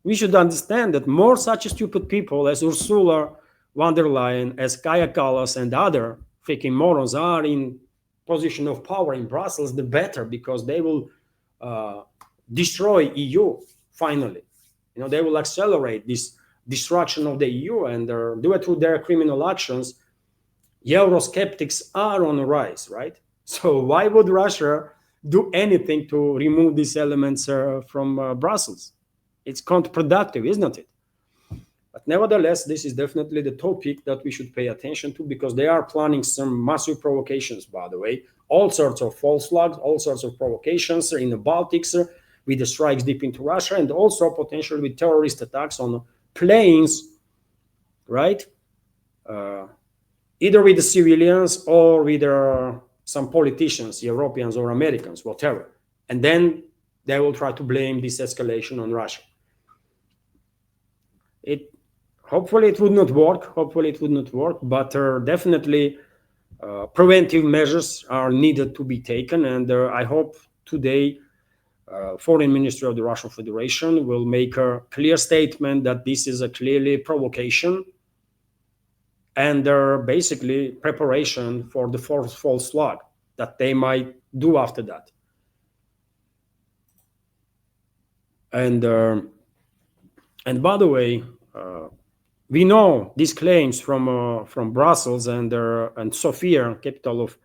We should understand that more such stupid people as Ursula von der Leyen, as Kaja Kallas, and other freaking morons are in position of power in Brussels, the better, because they will destroy EU finally. They will accelerate this destruction of the EU and due to their criminal actions, Eurosceptics are on the rise, right? So why would Russia do anything to remove these elements from Brussels? It's counterproductive, isn't it? But nevertheless, this is definitely the topic that we should pay attention to, because they are planning some massive provocations, by the way, all sorts of false flags, all sorts of provocations in the Baltics with the strikes deep into Russia, and also potentially with terrorist attacks on planes, right? Either with the civilians or with some politicians, Europeans or Americans, whatever. And then they will try to blame this escalation on Russia. Hopefully it would not work, but definitely preventive measures are needed to be taken. And I hope today Foreign Ministry of the Russian Federation will make a clear statement that this is a clearly provocation and basically preparation for the false flag that they might do after that. And by the way, we know these claims from Brussels and Sofia, capital of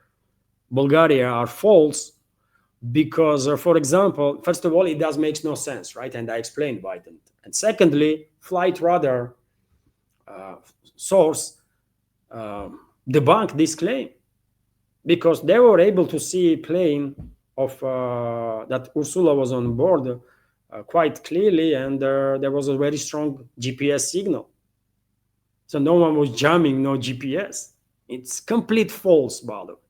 Bulgaria, are false because, for example, first of all, it does make no sense, right? And I explained why. And secondly, flight radar source debunked this claim because they were able to see a plane of that Ursula was on board quite clearly, and there was a very strong GPS signal. So no one was jamming, no GPS. It's complete false, by the way.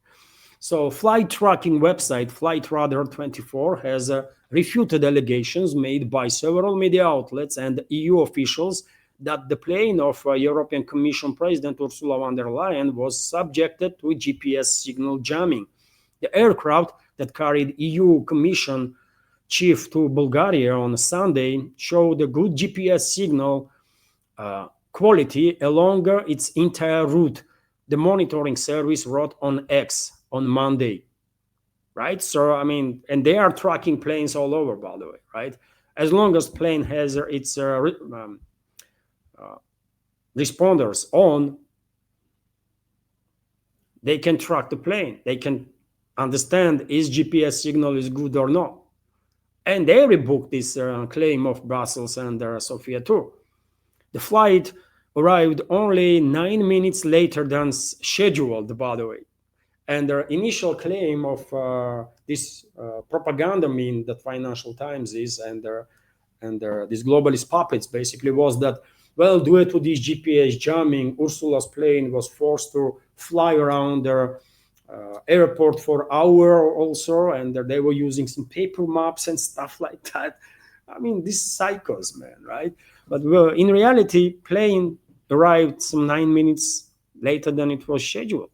So flight tracking website Flight Radar 24 has refuted allegations made by several media outlets and EU officials that the plane of European Commission President Ursula von der Leyen was subjected to GPS signal jamming. The aircraft that carried EU Commission chief to Bulgaria on Sunday showed a good GPS signal quality along its entire route, the monitoring service wrote on X on Monday, right? So, I mean, and they are tracking planes all over, by the way, right? As long as plane has its responders on, they can track the plane. They can understand is GPS signal is good or not. And they rebooked this claim of Brussels and Sofia too. The flight arrived only 9 minutes later than scheduled, by the way. And their initial claim of this propaganda meme that Financial Times is and these globalist puppets basically was that, well, due to this GPS jamming, Ursula's plane was forced to fly around their airport for hour also, and they were using some paper maps and stuff like that. I mean, these psychos, man, right? But in reality, plane arrived some 9 minutes later than it was scheduled,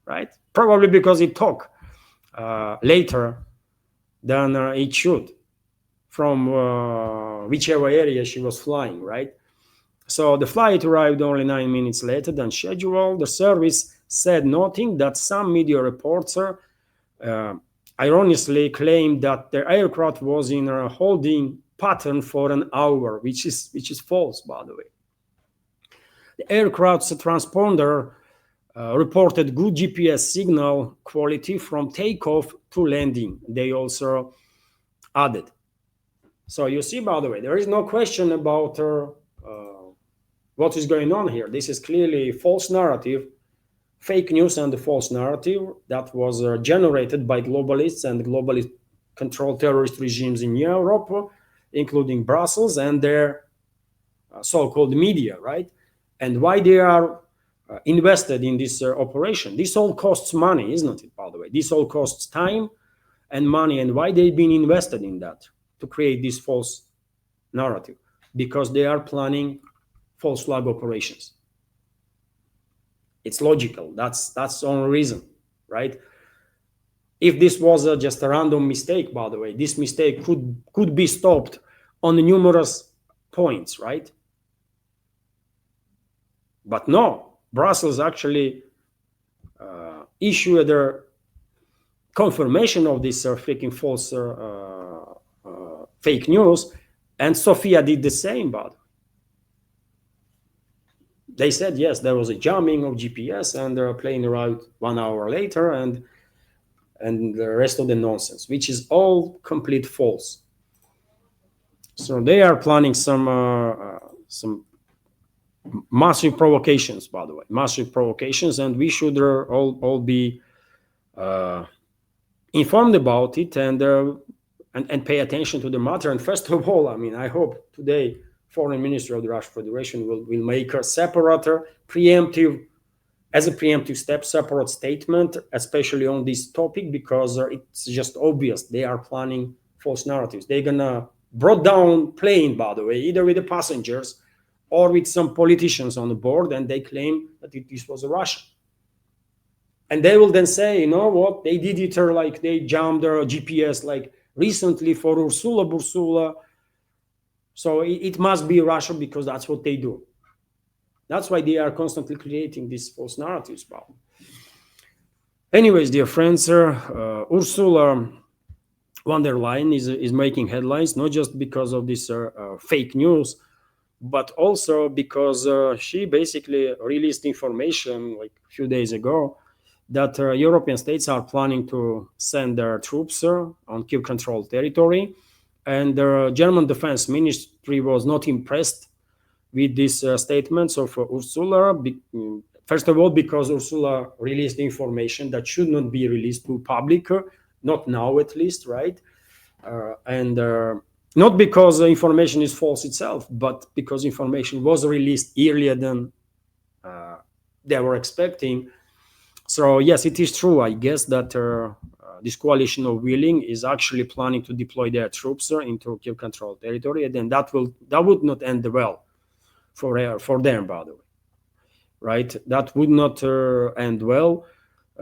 right? Probably because it took later than it should from whichever area she was flying, right? So the flight arrived only 9 minutes later than scheduled. The service said, noting that some media reports ironically claimed that the aircraft was in a holding pattern for an hour, which is false, by the way. The aircraft's transponder reported good GPS signal quality from takeoff to landing, they also added. So you see, by the way, there is no question about what is going on here. This is clearly false narrative, fake news and the false narrative that was generated by globalists and globalist controlled terrorist regimes in Europe, including Brussels and their so-called media, right? And why they are invested in this operation. This all costs money, isn't it, by the way? This all costs time and money. And why they've been invested in that? To create this false narrative. Because they are planning false flag operations. It's logical. That's the only reason, right? If this was just a random mistake, by the way, this mistake could be stopped on numerous points, right? But no, Brussels actually issued their confirmation of this freaking false fake news, and Sofia did the same, by the way. they said yes, there was a jamming of GPS and they're playing around 1 hour later, and the rest of the nonsense, which is all complete false. So they are planning some massive provocations, by the way, massive provocations, and we should all be informed about it and pay attention to the matter. And first of all, I mean, I hope today Foreign Ministry of the Russian Federation will make a separate preemptive, as a preemptive step, separate statement, especially on this topic, because it's just obvious they are planning false narratives. They're gonna brought down plane, by the way, either with the passengers or with some politicians on the board, and they claim that this was a Russian. And they will then say, you know what, they did it, or like they jammed their GPS like recently for Ursula Bursula. So it must be Russia because that's what they do. That's why they are constantly creating these false narratives. Anyways, dear friends, Ursula von der Leyen is making headlines, not just because of this fake news, but also because she basically released information like a few days ago that European states are planning to send their troops on Kiev-controlled territory. And the German Defense Ministry was not impressed with these statements of Ursula. First of all, because Ursula released information that should not be released to public, not now at least, right? And not because the information is false itself, but because information was released earlier than they were expecting. So yes, it is true, I guess, that this coalition of willing is actually planning to deploy their troops into Kiev-controlled territory, and then that would not end well for them, by the way, right? That would not end well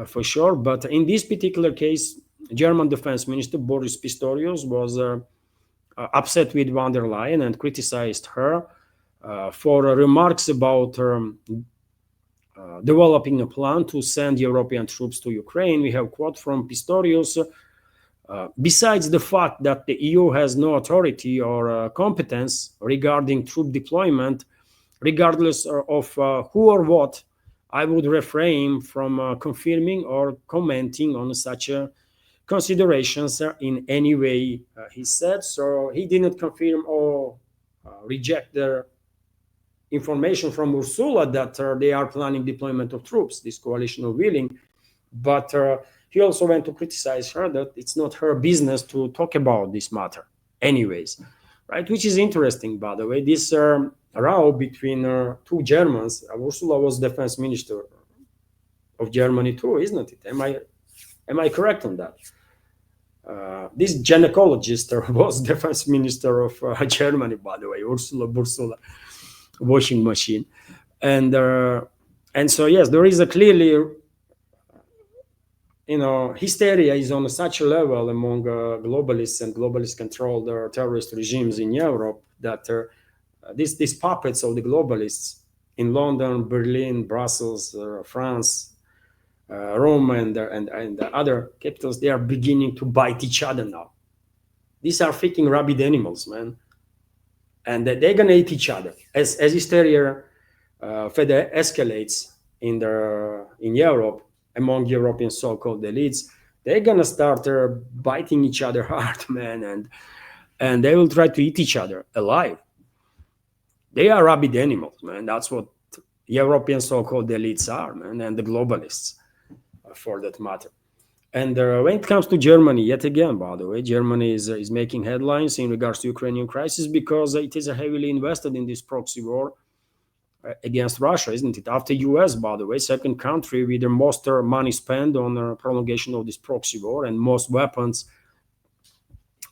for sure. But in this particular case, German Defense Minister Boris Pistorius was upset with von der Leyen and criticized her for remarks about developing a plan to send European troops to Ukraine. We have a quote from Pistorius. Besides the fact that the EU has no authority or competence regarding troop deployment, regardless of who or what, I would refrain from confirming or commenting on such considerations in any way, he said. So he did not confirm or reject the information from Ursula that they are planning deployment of troops, this coalition of willing. But he also went to criticize her that it's not her business to talk about this matter anyways, right? Which is interesting, by the way. This row between two Germans, Ursula was defense minister of Germany too, isn't it? Am I correct on that? This gynecologist was defense minister of Germany, by the way, Ursula Bursula, washing machine. And so, yes, there is a clearly, hysteria is on such a level among globalists and globalist-controlled terrorist regimes in Europe that these puppets of the globalists in London, Berlin, Brussels, France, Rome, and other capitals, they are beginning to bite each other now. These are freaking rabid animals, man. And they're going to eat each other. As hysteria further escalates in Europe, among European so-called elites, they're going to start biting each other hard, man. And they will try to eat each other alive. They are rabid animals, man. That's what European so-called elites are, man, and the globalists, for that matter. And when it comes to Germany, yet again, by the way, Germany is making headlines in regards to Ukrainian crisis because it is heavily invested in this proxy war against Russia, isn't it? After US, by the way, second country with the most money spent on prolongation of this proxy war and most weapons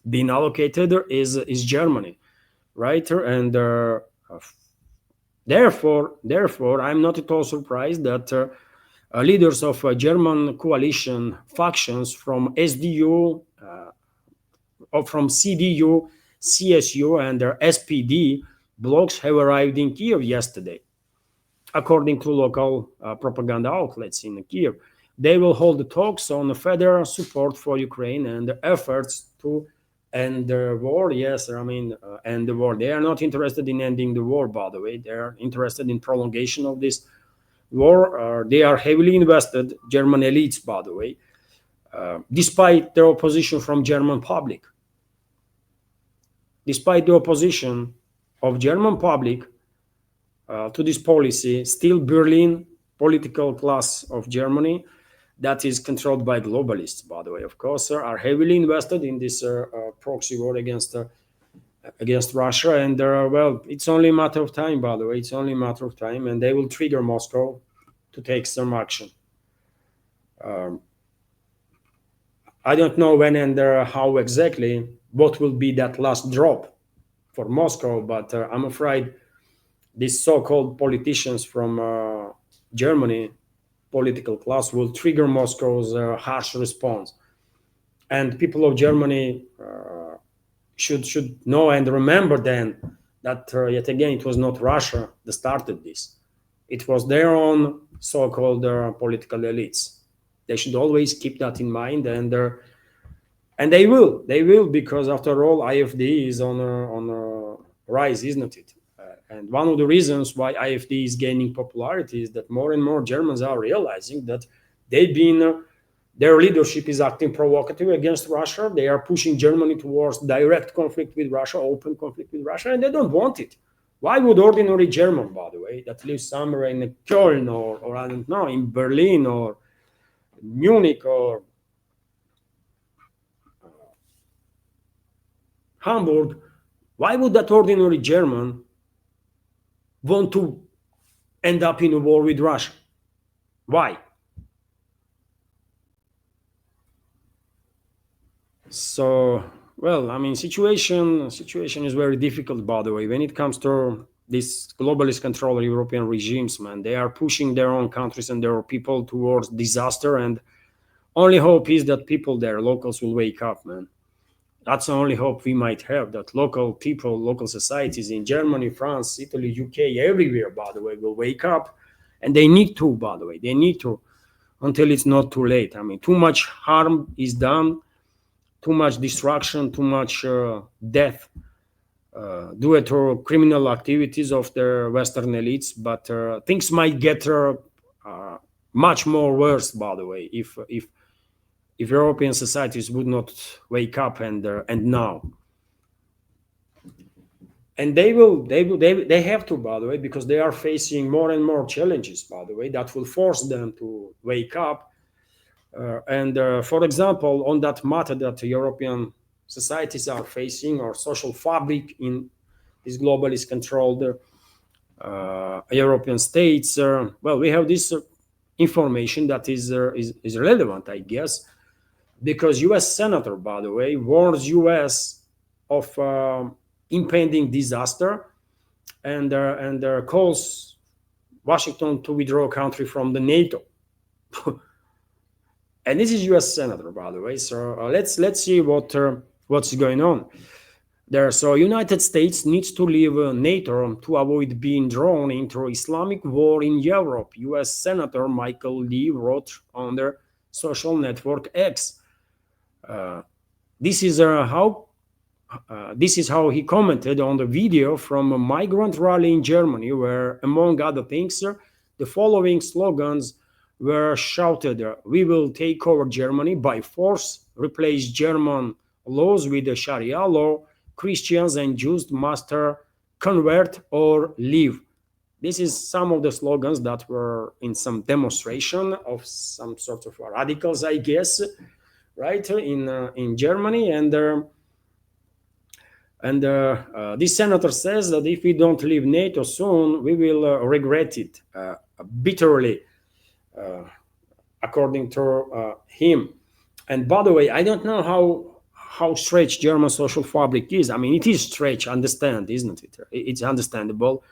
being allocated is Germany, right? And therefore, I'm not at all surprised that leaders of German coalition factions from SDU, or from CDU, CSU, and their SPD blocs have arrived in Kiev yesterday. According to local propaganda outlets in Kiev, they will hold talks on further support for Ukraine and the efforts to And the war, yes, I mean, and the war. They are not interested in ending the war, by the way. They are interested in prolongation of this war. They are heavily invested, German elites, by the way, despite their opposition from German public. Despite the opposition of German public to this policy, still Berlin, political class of Germany, that is controlled by globalists, by the way, of course, are heavily invested in this proxy war against Russia. And well, it's only a matter of time, by the way. It's only a matter of time, and they will trigger Moscow to take some action. I don't know when and how exactly, what will be that last drop for Moscow, but I'm afraid these so-called politicians from Germany, political class, will trigger Moscow's harsh response. And people of Germany should know and remember then that yet again it was not Russia that started this. It was their own so-called political elites. They should always keep that in mind, and they will, because after all, IFD is on a rise, isn't it? And one of the reasons why IFD is gaining popularity is that more and more Germans are realizing that their leadership is acting provocative against Russia. They are pushing Germany towards direct conflict with Russia, open conflict with Russia, and they don't want it. Why would ordinary German, by the way, that lives somewhere in Köln or I don't know, in Berlin or Munich or Hamburg, why would that ordinary German want to end up in a war with Russia? Why? So, well, I mean, situation is very difficult, by the way, when it comes to these globalist controlled European regimes, man. They are pushing their own countries and their people towards disaster, and only hope is that people there, locals, will wake up, man. That's the only hope we might have, that local people, local societies in Germany, France, Italy, UK, everywhere, by the way, will wake up. And they need to, by the way, they need to, until it's not too late. I mean, too much harm is done, too much destruction, too much death due to criminal activities of the Western elites. But things might get much more worse, by the way, if European societies would not wake up and now. And they have to, by the way, because they are facing more and more challenges, by the way, that will force them to wake up. For example, on that matter that European societies are facing, or social fabric in these globalist controlled European states, well, we have this information that is relevant, I guess, because US senator, by the way, warns US of impending disaster and calls Washington to withdraw a country from the NATO. And this is US senator, by the way. So let's see what's going on there. So United States needs to leave NATO to avoid being drawn into Islamic war in Europe. US Senator Michael Lee wrote on their social network X. This is how he commented on the video from a migrant rally in Germany, where, among other things, the following slogans were shouted: "We will take over Germany by force, replace German laws with the Sharia law, Christians and Jews must convert or leave." This is some of the slogans that were in some demonstration of some sort of radicals, I guess, right, in Germany. And this senator says that if we don't leave NATO soon, we will regret it bitterly, according to him. And by the way, I don't know how stretched German social fabric is. I mean, it is stretched, understand, isn't it? It's understandable.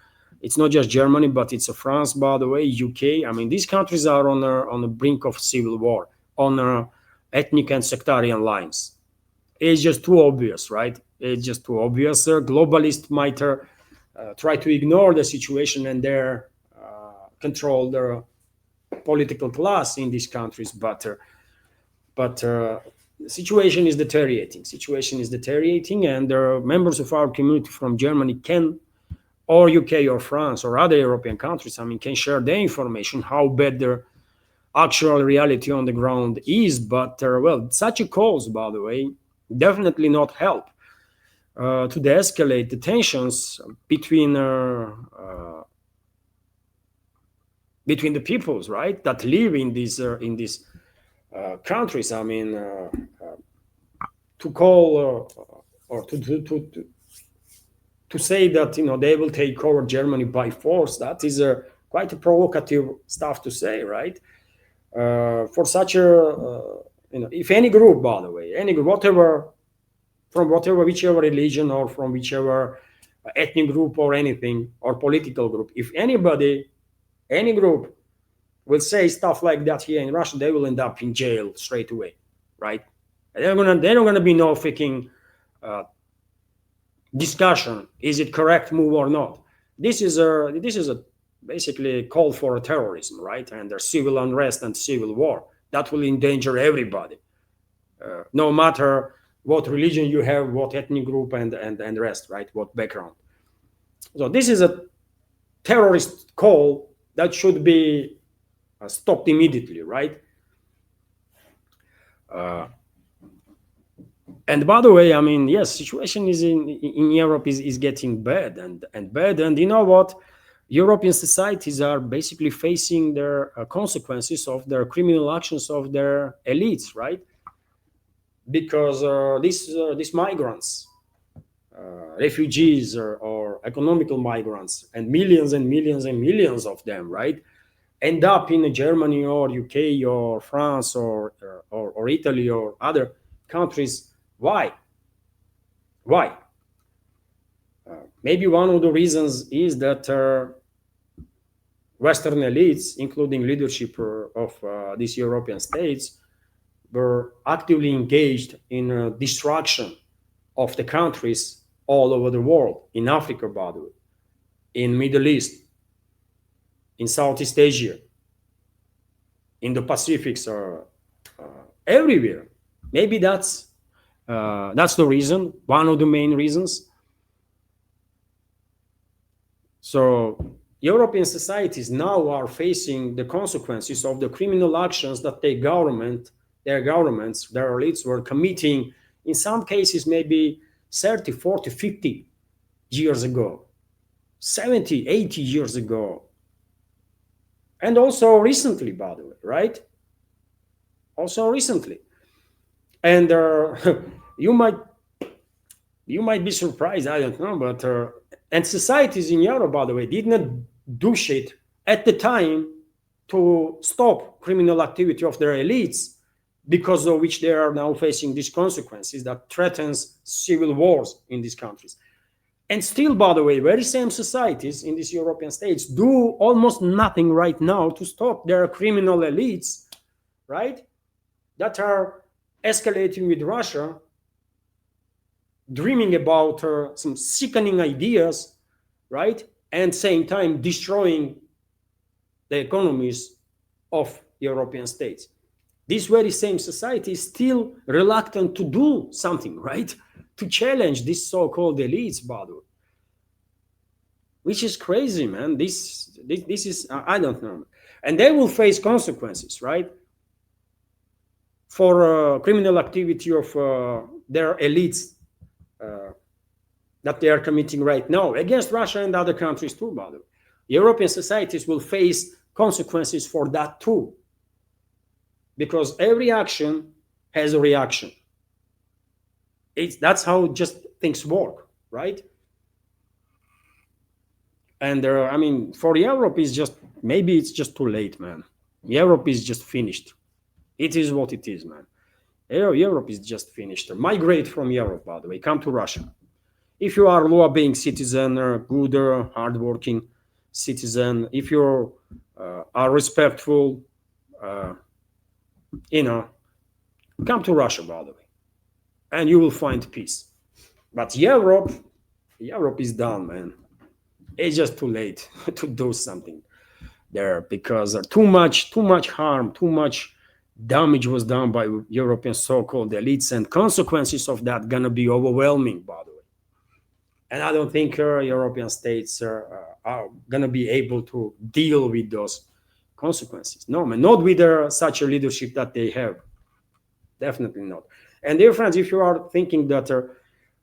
It's not just Germany, but it's France, by the way, UK. I mean, these countries are on the brink of civil war, on ethnic and sectarian lines. It's just too obvious, right? It's just too obvious. Globalists might try to ignore the situation and their control their political class in these countries, but the situation is deteriorating. And members of our community from Germany can, or UK or France or other European countries, I mean, can share their information, how bad their actual reality on the ground is. But well, such a calls, by the way, definitely not help to de-escalate the tensions between the peoples, right, that live in these countries. I mean, to call or to say that they will take over Germany by force, that is quite a provocative stuff to say, right? For such a if any group, by the way, any group, whichever religion or from whichever ethnic group or anything or political group, if any group will say stuff like that here in Russia, they will end up in jail straight away, right? They're not gonna be no freaking discussion. Is it correct move or not? This is a basically call for terrorism, right? And there's civil unrest and civil war that will endanger everybody, no matter what religion you have, what ethnic group, and the rest, right? What background. So this is a terrorist call that should be stopped immediately, right? And by the way, I mean, yes, situation is in Europe is getting bad and bad. And you know what? European societies are basically facing their consequences of their criminal actions of their elites, right? Because these migrants, refugees or economical migrants, and millions and millions and millions of them, right, end up in Germany or UK or France or Italy or other countries. Why? Maybe one of the reasons is that Western elites, including leadership of these European states, were actively engaged in destruction of the countries all over the world, in Africa, by the way, in Middle East, in Southeast Asia, in the Pacific, everywhere. Maybe that's the reason, one of the main reasons. So European societies now are facing the consequences of the criminal actions that their governments, their elites were committing, in some cases maybe 30, 40, 50 years ago, 70, 80 years ago. And also recently, by the way, right? Also recently. And you might be surprised, I don't know, but and societies in Europe, by the way, did not do shit at the time to stop criminal activity of their elites, because of which they are now facing these consequences that threatens civil wars in these countries. And still, by the way, very same societies in these European states do almost nothing right now to stop their criminal elites, right, that are escalating with Russia, dreaming about some sickening ideas, right, and same time destroying the economies of European states. This very same society is still reluctant to do something, right, to challenge these so-called elites, by the way, which is crazy, man. This is, I don't know, and they will face consequences, right, for criminal activity of their elites that they are committing right now against Russia and other countries too, by the way. European societies will face consequences for that too, because every action has a reaction. That's how just things work, right? And I mean, for Europe, maybe it's just too late, man. Europe is just finished. It is what it is, man. Europe is just finished. Migrate from Europe, by the way. Come to Russia. If you are a law-abiding citizen, good, hardworking citizen, if you are respectful, come to Russia, by the way, and you will find peace. But Europe is done, man. It's just too late to do something there, because too much harm, too much damage was done by European so-called elites, and consequences of that gonna be overwhelming, by the way. And I don't think European states are gonna be able to deal with those consequences. No, man, not with such a leadership that they have. Definitely not. And dear friends, if you are thinking that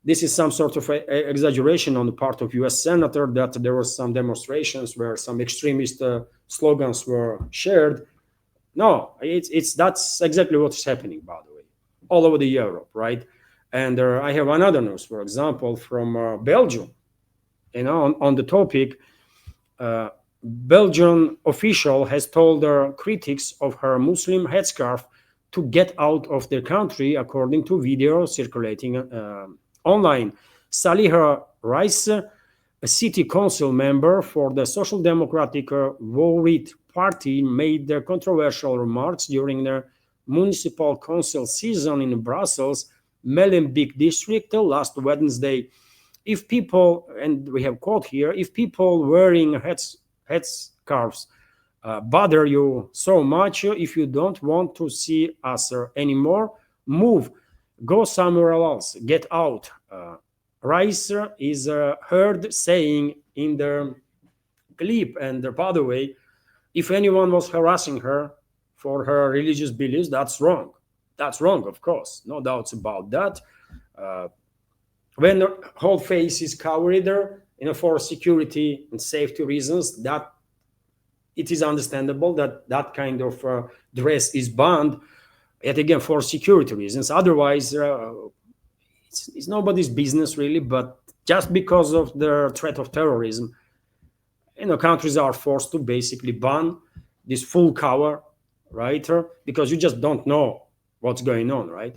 this is some sort of exaggeration on the part of US senator, that there were some demonstrations where some extremist slogans were shared, no, that's exactly what's happening, by the way, all over the Europe, right? And I have another news, for example, from Belgium, on the topic. Belgian official has told critics of her Muslim headscarf to get out of their country, according to video circulating online. Saliha Rice, a city council member for the Social Democratic Worit Party, made the controversial remarks during the municipal council season in Brussels, Molenbeek district, last Wednesday. If people, and we have quote here, if people wearing headscarves bother you so much, if you don't want to see us anymore, move, go somewhere else, get out. Rice is heard saying in the clip. And by the way, if anyone was harassing her for her religious beliefs, that's wrong. That's wrong, of course, no doubts about that. When the whole face is covered, for security and safety reasons, that it is understandable that that kind of dress is banned. Yet again, for security reasons. Otherwise, it's nobody's business really. But just because of the threat of terrorism, countries are forced to basically ban this full cover, right? Because you just don't know what's going on, right?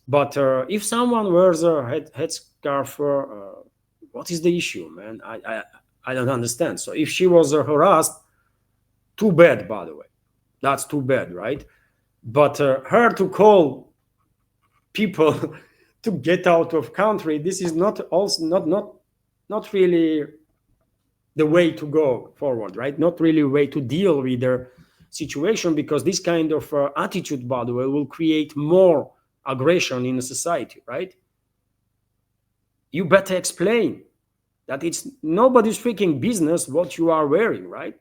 But if someone wears a headscarf, what is the issue, man? I don't understand. So if she was harassed, too bad, by the way. That's too bad, right? But her to call people to get out of country, this is not really the way to go forward, right? Not really a way to deal with their situation, because this kind of attitude, by the way, will create more aggression in a society, right? You better explain that it's nobody's freaking business what you are wearing, right?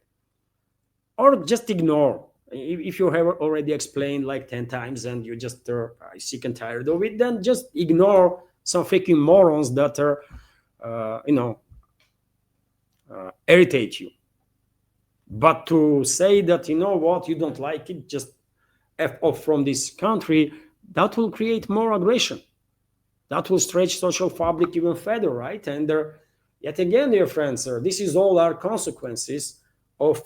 Or just ignore. If you have already explained like 10 times and you just are sick and tired of it, then just ignore some freaking morons that are, irritate you. But to say that, what, you don't like it, just F off from this country, that will create more aggression. That will stretch social fabric even further, right? And yet again, dear friends, this is all our consequences of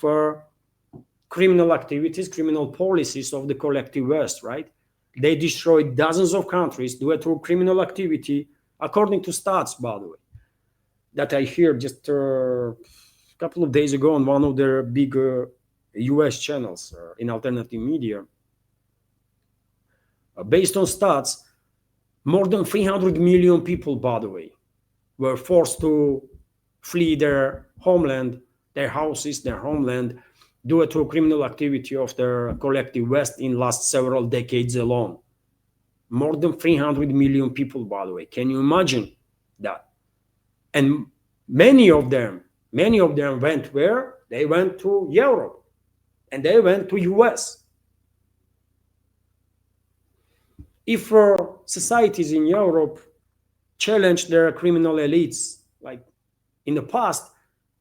criminal activities, criminal policies of the collective West, right? They destroyed dozens of countries due to criminal activity, according to stats, by the way, that I heard just a couple of days ago on one of their big US channels in alternative media. Based on stats, more than 300 million people, by the way, were forced to flee their homeland, their houses, their homeland, due to criminal activity of the collective West in last several decades alone. More than 300 million people, by the way. Can you imagine that? And many of them went where? They went to Europe and they went to US. If societies in Europe challenge their criminal elites, like in the past,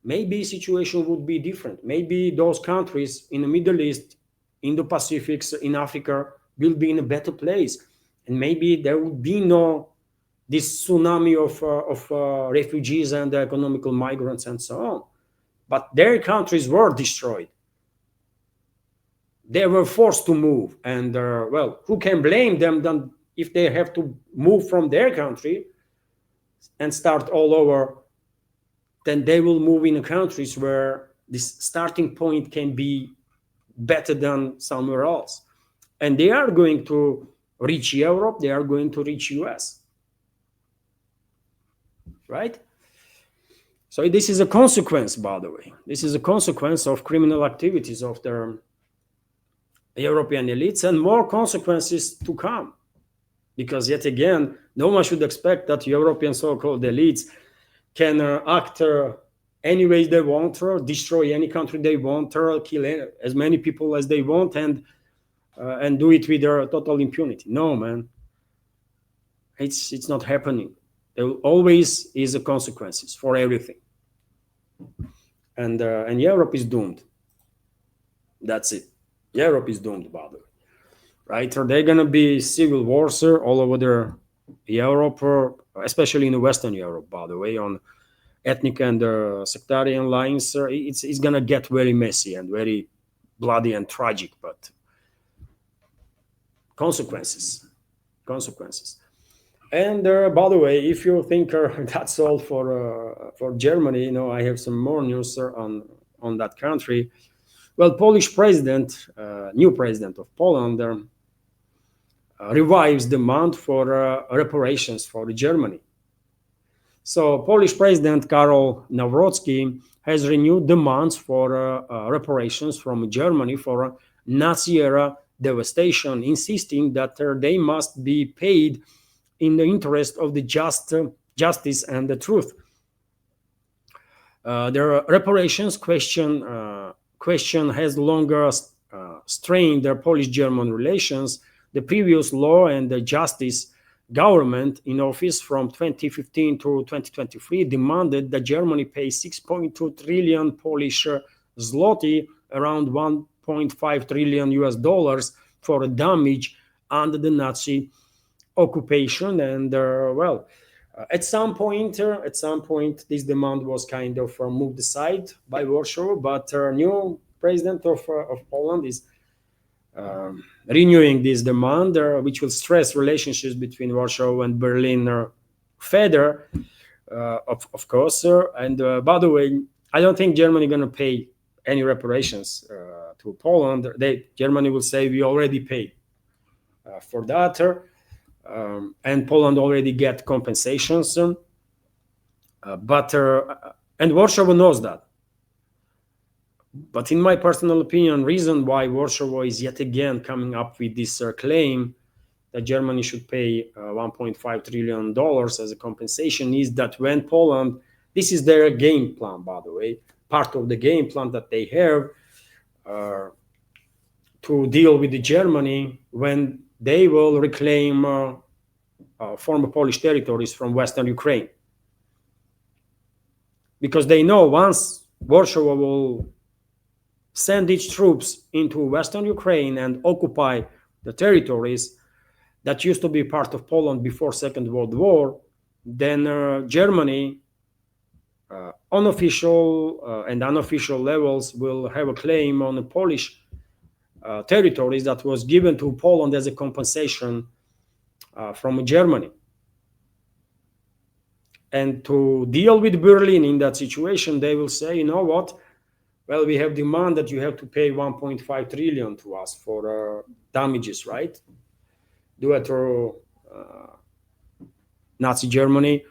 maybe situation would be different. Maybe those countries in the Middle East, in the Pacific, in Africa, will be in a better place. And maybe there would be no this tsunami of refugees and economical migrants and so on. But their countries were destroyed. They were forced to move. And, who can blame them then if they have to move from their country and start all over? Then they will move in countries where this starting point can be better than somewhere else. And they are going to reach Europe, they are going to reach US. Right? So this is a consequence, by the way. This is a consequence of criminal activities of their European elites, and more consequences to come. Because yet again, no one should expect that European so-called elites can act any ways they want, destroy any country they want, kill as many people as they want, and do it with their total impunity. No, man, it's not happening. There always is a consequences for everything, and Europe is doomed. That's it. Europe is doomed, by the way. Right? They're gonna be civil wars all over Europe, especially in Western Europe, by the way, on ethnic and sectarian lines. It's gonna get very messy and very bloody and tragic, but consequences. And by the way, if you think that's all for Germany, I have some more news on that country. Well, Polish president, new president of Poland, revives demand for reparations for Germany. So Polish President Karol Nawrocki has renewed demands for reparations from Germany for Nazi-era devastation, insisting that they must be paid in the interest of the justice and the truth. The reparations question has longer strained their Polish-German relations. The previous law and the justice government in office from 2015 to 2023 demanded that Germany pay 6.2 trillion Polish zloty, around 1.5 trillion US dollars, for damage under the Nazi occupation. And at some point, this demand was kind of moved aside by Warsaw, but new president of Poland is renewing this demand, which will stress relationships between Warsaw and Berlin further, of course. And by the way, I don't think Germany going to pay any reparations to Poland. Germany will say we already paid for that, and Poland already get compensations. But Warsaw knows that. But in my personal opinion, reason why Warsaw is yet again coming up with this claim that Germany should pay $1.5 trillion as a compensation is that when Poland, this is their game plan, by the way, part of the game plan that they have to deal with the Germany when they will reclaim former Polish territories from Western Ukraine. Because they know once Warsaw will send its troops into Western Ukraine and occupy the territories that used to be part of Poland before Second World War, then Germany, unofficial and unofficial levels, will have a claim on the Polish territories that was given to Poland as a compensation from Germany. And to deal with Berlin in that situation, they will say, you know what? Well, we have demand that you have to pay 1.5 trillion to us for damages, right? Due to Nazi Germany,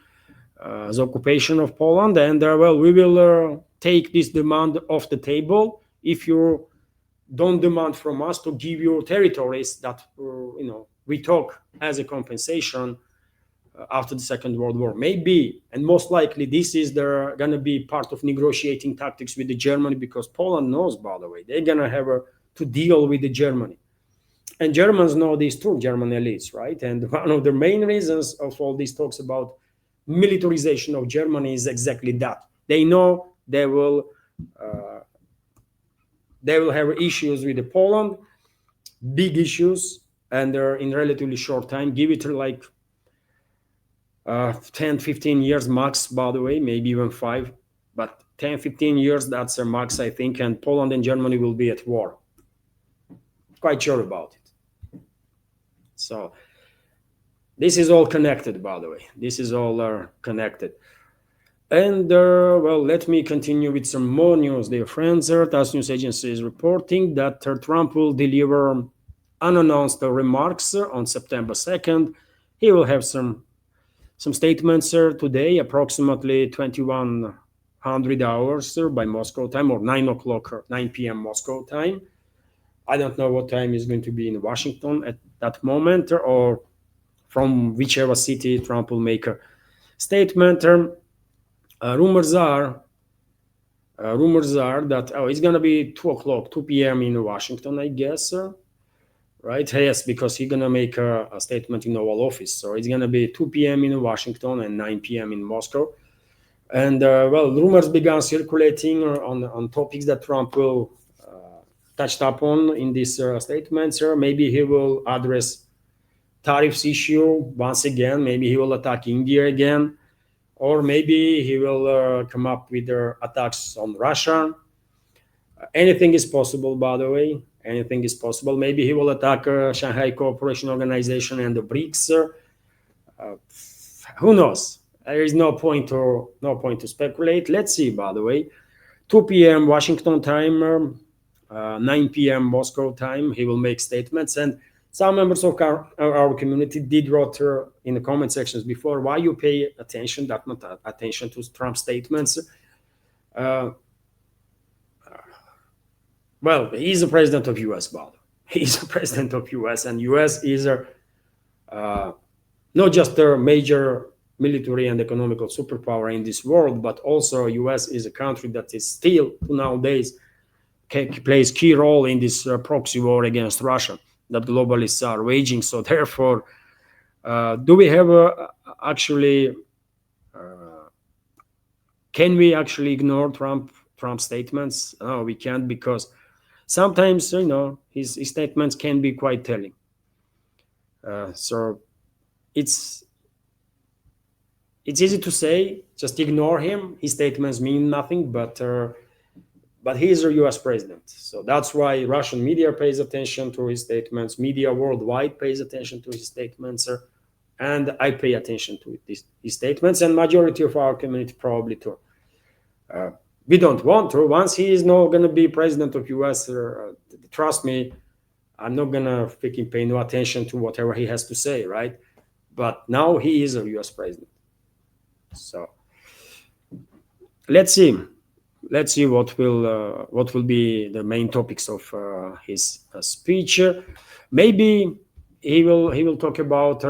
the occupation of Poland. And we will take this demand off the table if you don't demand from us to give you territories that we took as a compensation after the Second World War. Maybe, and most likely, this is going to be part of negotiating tactics with the Germany, because Poland knows, by the way, they're going to have to deal with the Germany. And Germans know this too, German elites, right? And one of the main reasons of all these talks about militarization of Germany is exactly that. They know they will have issues with Poland, big issues, and in relatively short time, give it like 10, 15 years max, by the way, maybe even 5, but 10, 15 years, that's a max, I think, and Poland and Germany will be at war. Quite sure about it. So this is all connected, by the way. This is all connected. And let me continue with some more news, dear friends. TASS news agency is reporting that Trump will deliver unannounced remarks on September 2nd. He will have some statements today, approximately 2100 hours by Moscow time, or 9 p.m. Moscow time. I don't know what time is going to be in Washington at that moment, or from whichever city Trump will make a statement. Rumors are that it's gonna be 2 o'clock, 2 p.m. in Washington, I guess. Right? Yes, because he's gonna make a statement in Oval Office, so it's gonna be 2 p.m. in Washington and 9 p.m. in Moscow. And rumors began circulating on topics that Trump will touched upon in these statements. Maybe he will address tariffs issue once again. Maybe he will attack India again, or maybe he will come up with attacks on Russia. Anything is possible, by the way. Anything is possible. Maybe he will attack Shanghai Cooperation Organization and the BRICS. Who knows? There is no point to speculate. Let's see. By the way, 2 p.m. Washington time, 9 p.m. Moscow time, he will make statements. And some members of our community did wrote in the comment sections before, why you pay attention, that not attention to Trump statements. Well, he's the president of US, Bob. He's the president of US, and US is not just a major military and economical superpower in this world, but also US is a country that is still nowadays plays key role in this proxy war against Russia that globalists are waging. So therefore, do we have actually? Can we actually ignore Trump statements? No, we can't, because sometimes his statements can be quite telling. So it's easy to say just ignore him. His statements mean nothing, but he is a U.S. president, so that's why Russian media pays attention to his statements. Media worldwide pays attention to his statements, and I pay attention to his statements, and majority of our community probably too. We don't want to. Once he is not going to be president of U.S., trust me, I'm not going to freaking pay no attention to whatever he has to say, right? But now he is a U.S. president. So let's see what will be the main topics of his speech. Maybe he will talk about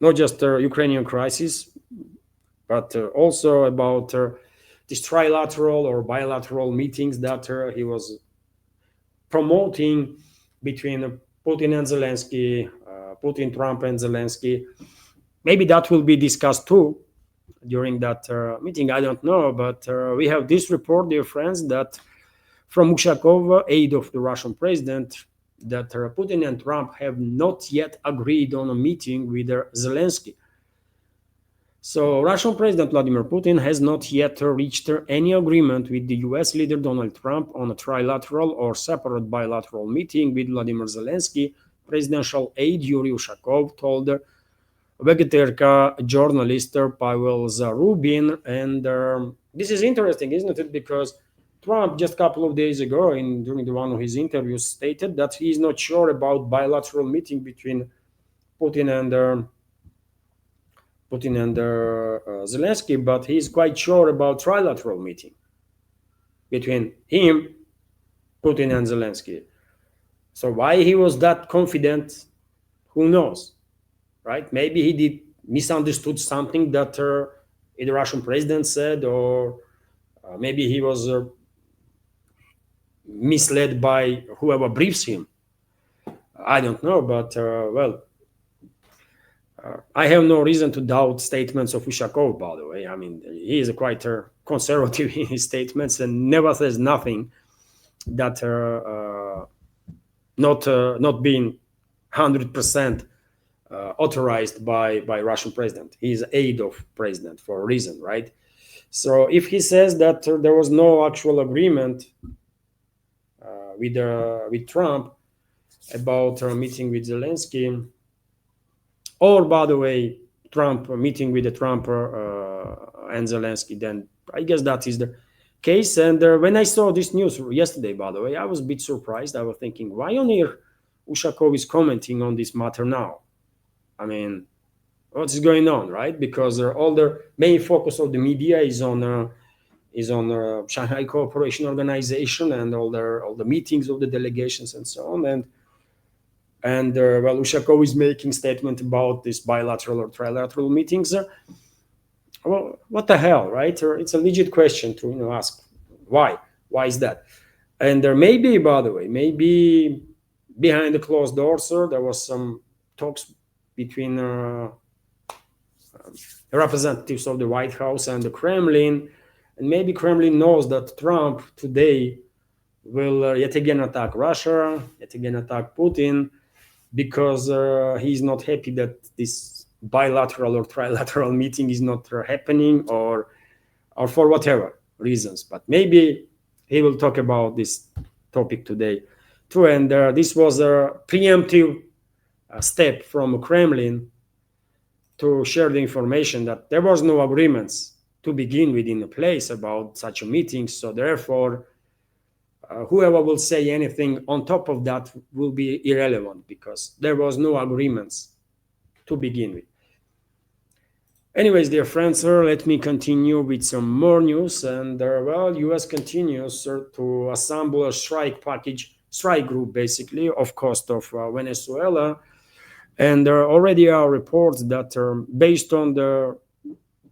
not just the Ukrainian crisis, but also about these trilateral or bilateral meetings that he was promoting between Putin and Zelensky, Putin, Trump, and Zelensky. Maybe that will be discussed too during that meeting. I don't know, but we have this report, dear friends, that from Ushakov, aide of the Russian president, that Putin and Trump have not yet agreed on a meeting with Zelensky. So Russian President Vladimir Putin has not yet reached any agreement with the US leader Donald Trump on a trilateral or separate bilateral meeting with Vladimir Zelensky. Presidential aide Yuri Ushakov told Vegeterka journalist Pavel Zarubin. And this is interesting, isn't it? Because Trump just a couple of days ago, during one of his interviews, stated that he is not sure about bilateral meeting between Putin and Zelensky, but he's quite sure about trilateral meeting between him, Putin, and Zelensky. So why he was that confident, who knows, right? Maybe he did misunderstood something that the Russian president said, or maybe he was misled by whoever briefs him. I don't know, but I have no reason to doubt statements of Ushakov, by the way. I mean, he is quite conservative in his statements and never says nothing that not being 100% authorized by Russian president. He is aide of president for a reason, right? So if he says that there was no actual agreement with Trump about a meeting with Zelensky, or by the way, Trump meeting with the Trump and Zelensky, then I guess that is the case. And when I saw this news yesterday, by the way, I was a bit surprised. I was thinking, why on earth Ushakov is commenting on this matter now? I mean, what's going on, right? Because all the main focus of the media is on is on Shanghai Cooperation Organization and all the meetings of the delegations and so on. And well, Ushakov is making statement about these bilateral or trilateral meetings. Well, what the hell, right? It's a legit question to ask. Why is that? And there may be, by the way, maybe behind the closed doors, there was some talks between representatives of the White House and the Kremlin, and maybe Kremlin knows that Trump today will yet again attack Russia, yet again attack Putin, because he's not happy that this bilateral or trilateral meeting is not happening, or for whatever reasons. But maybe he will talk about this topic today too. And this was a preemptive step from Kremlin to share the information that there was no agreements to begin with in place about such a meeting. So therefore, whoever will say anything on top of that will be irrelevant, because there was no agreements to begin with. Anyways, dear friends, let me continue with some more news. And well, US continues to assemble a strike group, basically, of cost of Venezuela. And there already are reports that based on the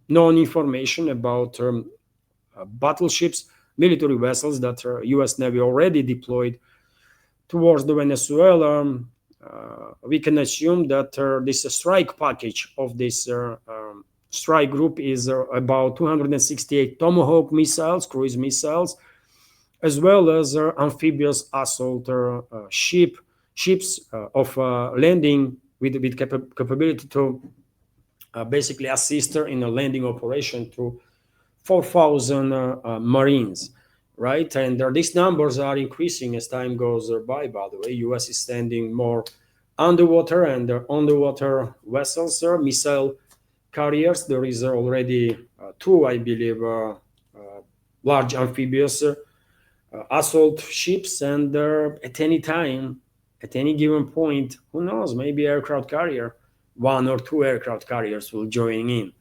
known information about battleships, military vessels that US Navy already deployed towards the Venezuela, we can assume that this strike package of this strike group is about 268 Tomahawk missiles, cruise missiles, as well as amphibious assault ships of landing with capability to basically assist in a landing operation to 4,000 Marines, right? And these numbers are increasing as time goes by the way. US is sending more underwater and underwater vessels, missile carriers. There is already two, I believe, large amphibious assault ships, and at any time, at any given point, who knows, maybe aircraft carrier, one or two aircraft carriers will join in.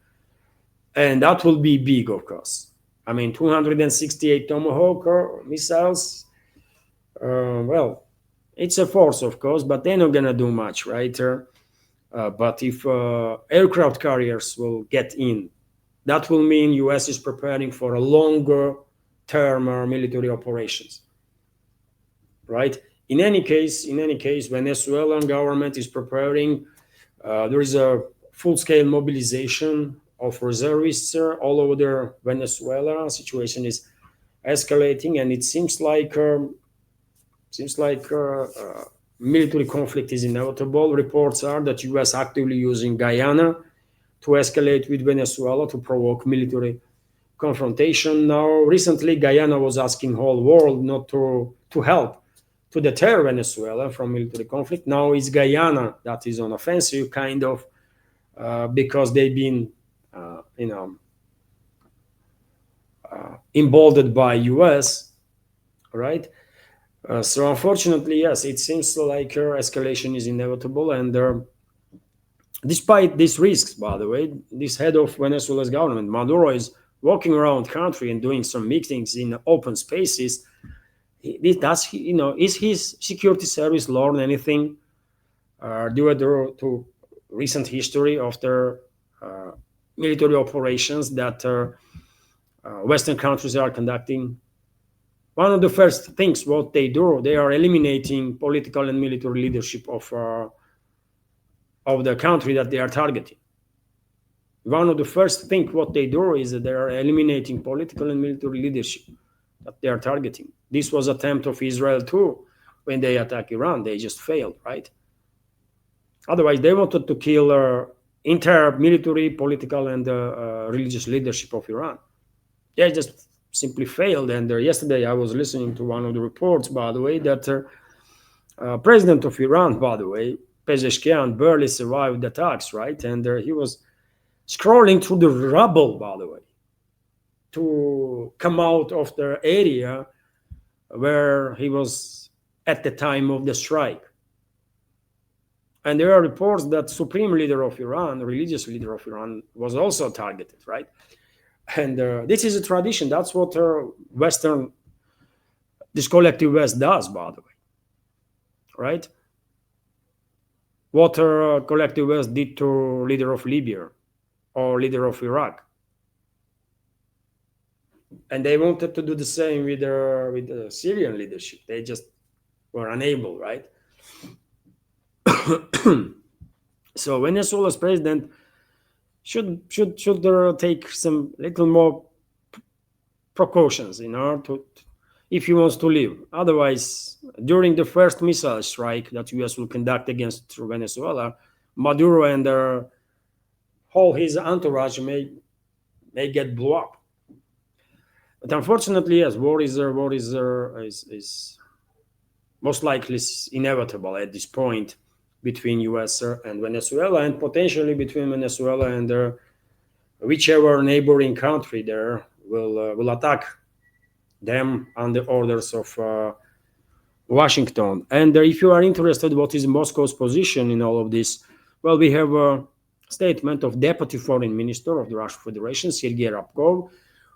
And that will be big, of course. I mean, 268 Tomahawk missiles, well, it's a force, of course, but they're not going to do much, right? But if aircraft carriers will get in, that will mean US is preparing for a longer term military operations, right? In any case, Venezuelan government is preparing. There is a full-scale mobilization of reservists all over the Venezuela. Situation is escalating, and it seems like military conflict is inevitable. Reports are that US actively using Guyana to escalate with Venezuela to provoke military confrontation. Now, recently, Guyana was asking whole world not to help to deter Venezuela from military conflict. Now it's Guyana that is on offensive, kind of, because they've been, emboldened by US, right? So unfortunately, yes, it seems like escalation is inevitable. And despite these risks, by the way, this head of Venezuela's government, Maduro, is walking around country and doing some meetings in open spaces. Is his security service learn anything due to recent history of their military operations that Western countries are conducting? One of the first things what they do, they are eliminating political and military leadership of the country that they are targeting. One of the first things what they do is that they are eliminating political and military leadership that they are targeting. This was an attempt of Israel too when they attacked Iran. They just failed, right? Otherwise, they wanted to kill entire military, political, and religious leadership of Iran. They just simply failed. And yesterday I was listening to one of the reports, by the way, that president of Iran, by the way, Pezeshkian, barely survived the attacks, right? And he was scrolling through the rubble, by the way, to come out of the area where he was at the time of the strike. And there are reports that supreme leader of Iran, religious leader of Iran, was also targeted, right? And this is a tradition. That's what this collective West does, by the way, right? What collective West did to leader of Libya or leader of Iraq, and they wanted to do the same with the Syrian leadership. They just were unable, right? So Venezuela's president should take some little more precautions, if he wants to leave. Otherwise, during the first missile strike that US will conduct against Venezuela, Maduro and whole his entourage may get blew up. But unfortunately, yes, war is most likely inevitable at this point between US and Venezuela, and potentially between Venezuela and whichever neighboring country there will attack them on the orders of Washington. And if you are interested what is Moscow's position in all of this, well, we have a statement of Deputy Foreign Minister of the Russian Federation, Sergei Rabkov,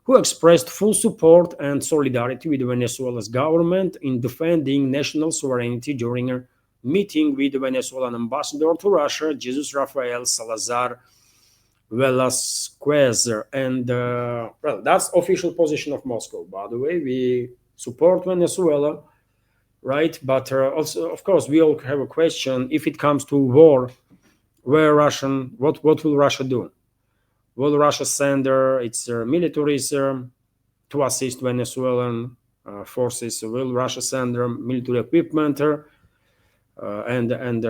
who expressed full support and solidarity with Venezuela's government in defending national sovereignty during a meeting with the Venezuelan ambassador to Russia, Jesus Rafael Salazar Velasquez. And well, that's official position of Moscow, by the way. We support Venezuela, right? But also, of course, we all have a question: if it comes to war, what will Russia do? Will Russia send its militaries to assist Venezuelan forces? Will Russia send their military equipment and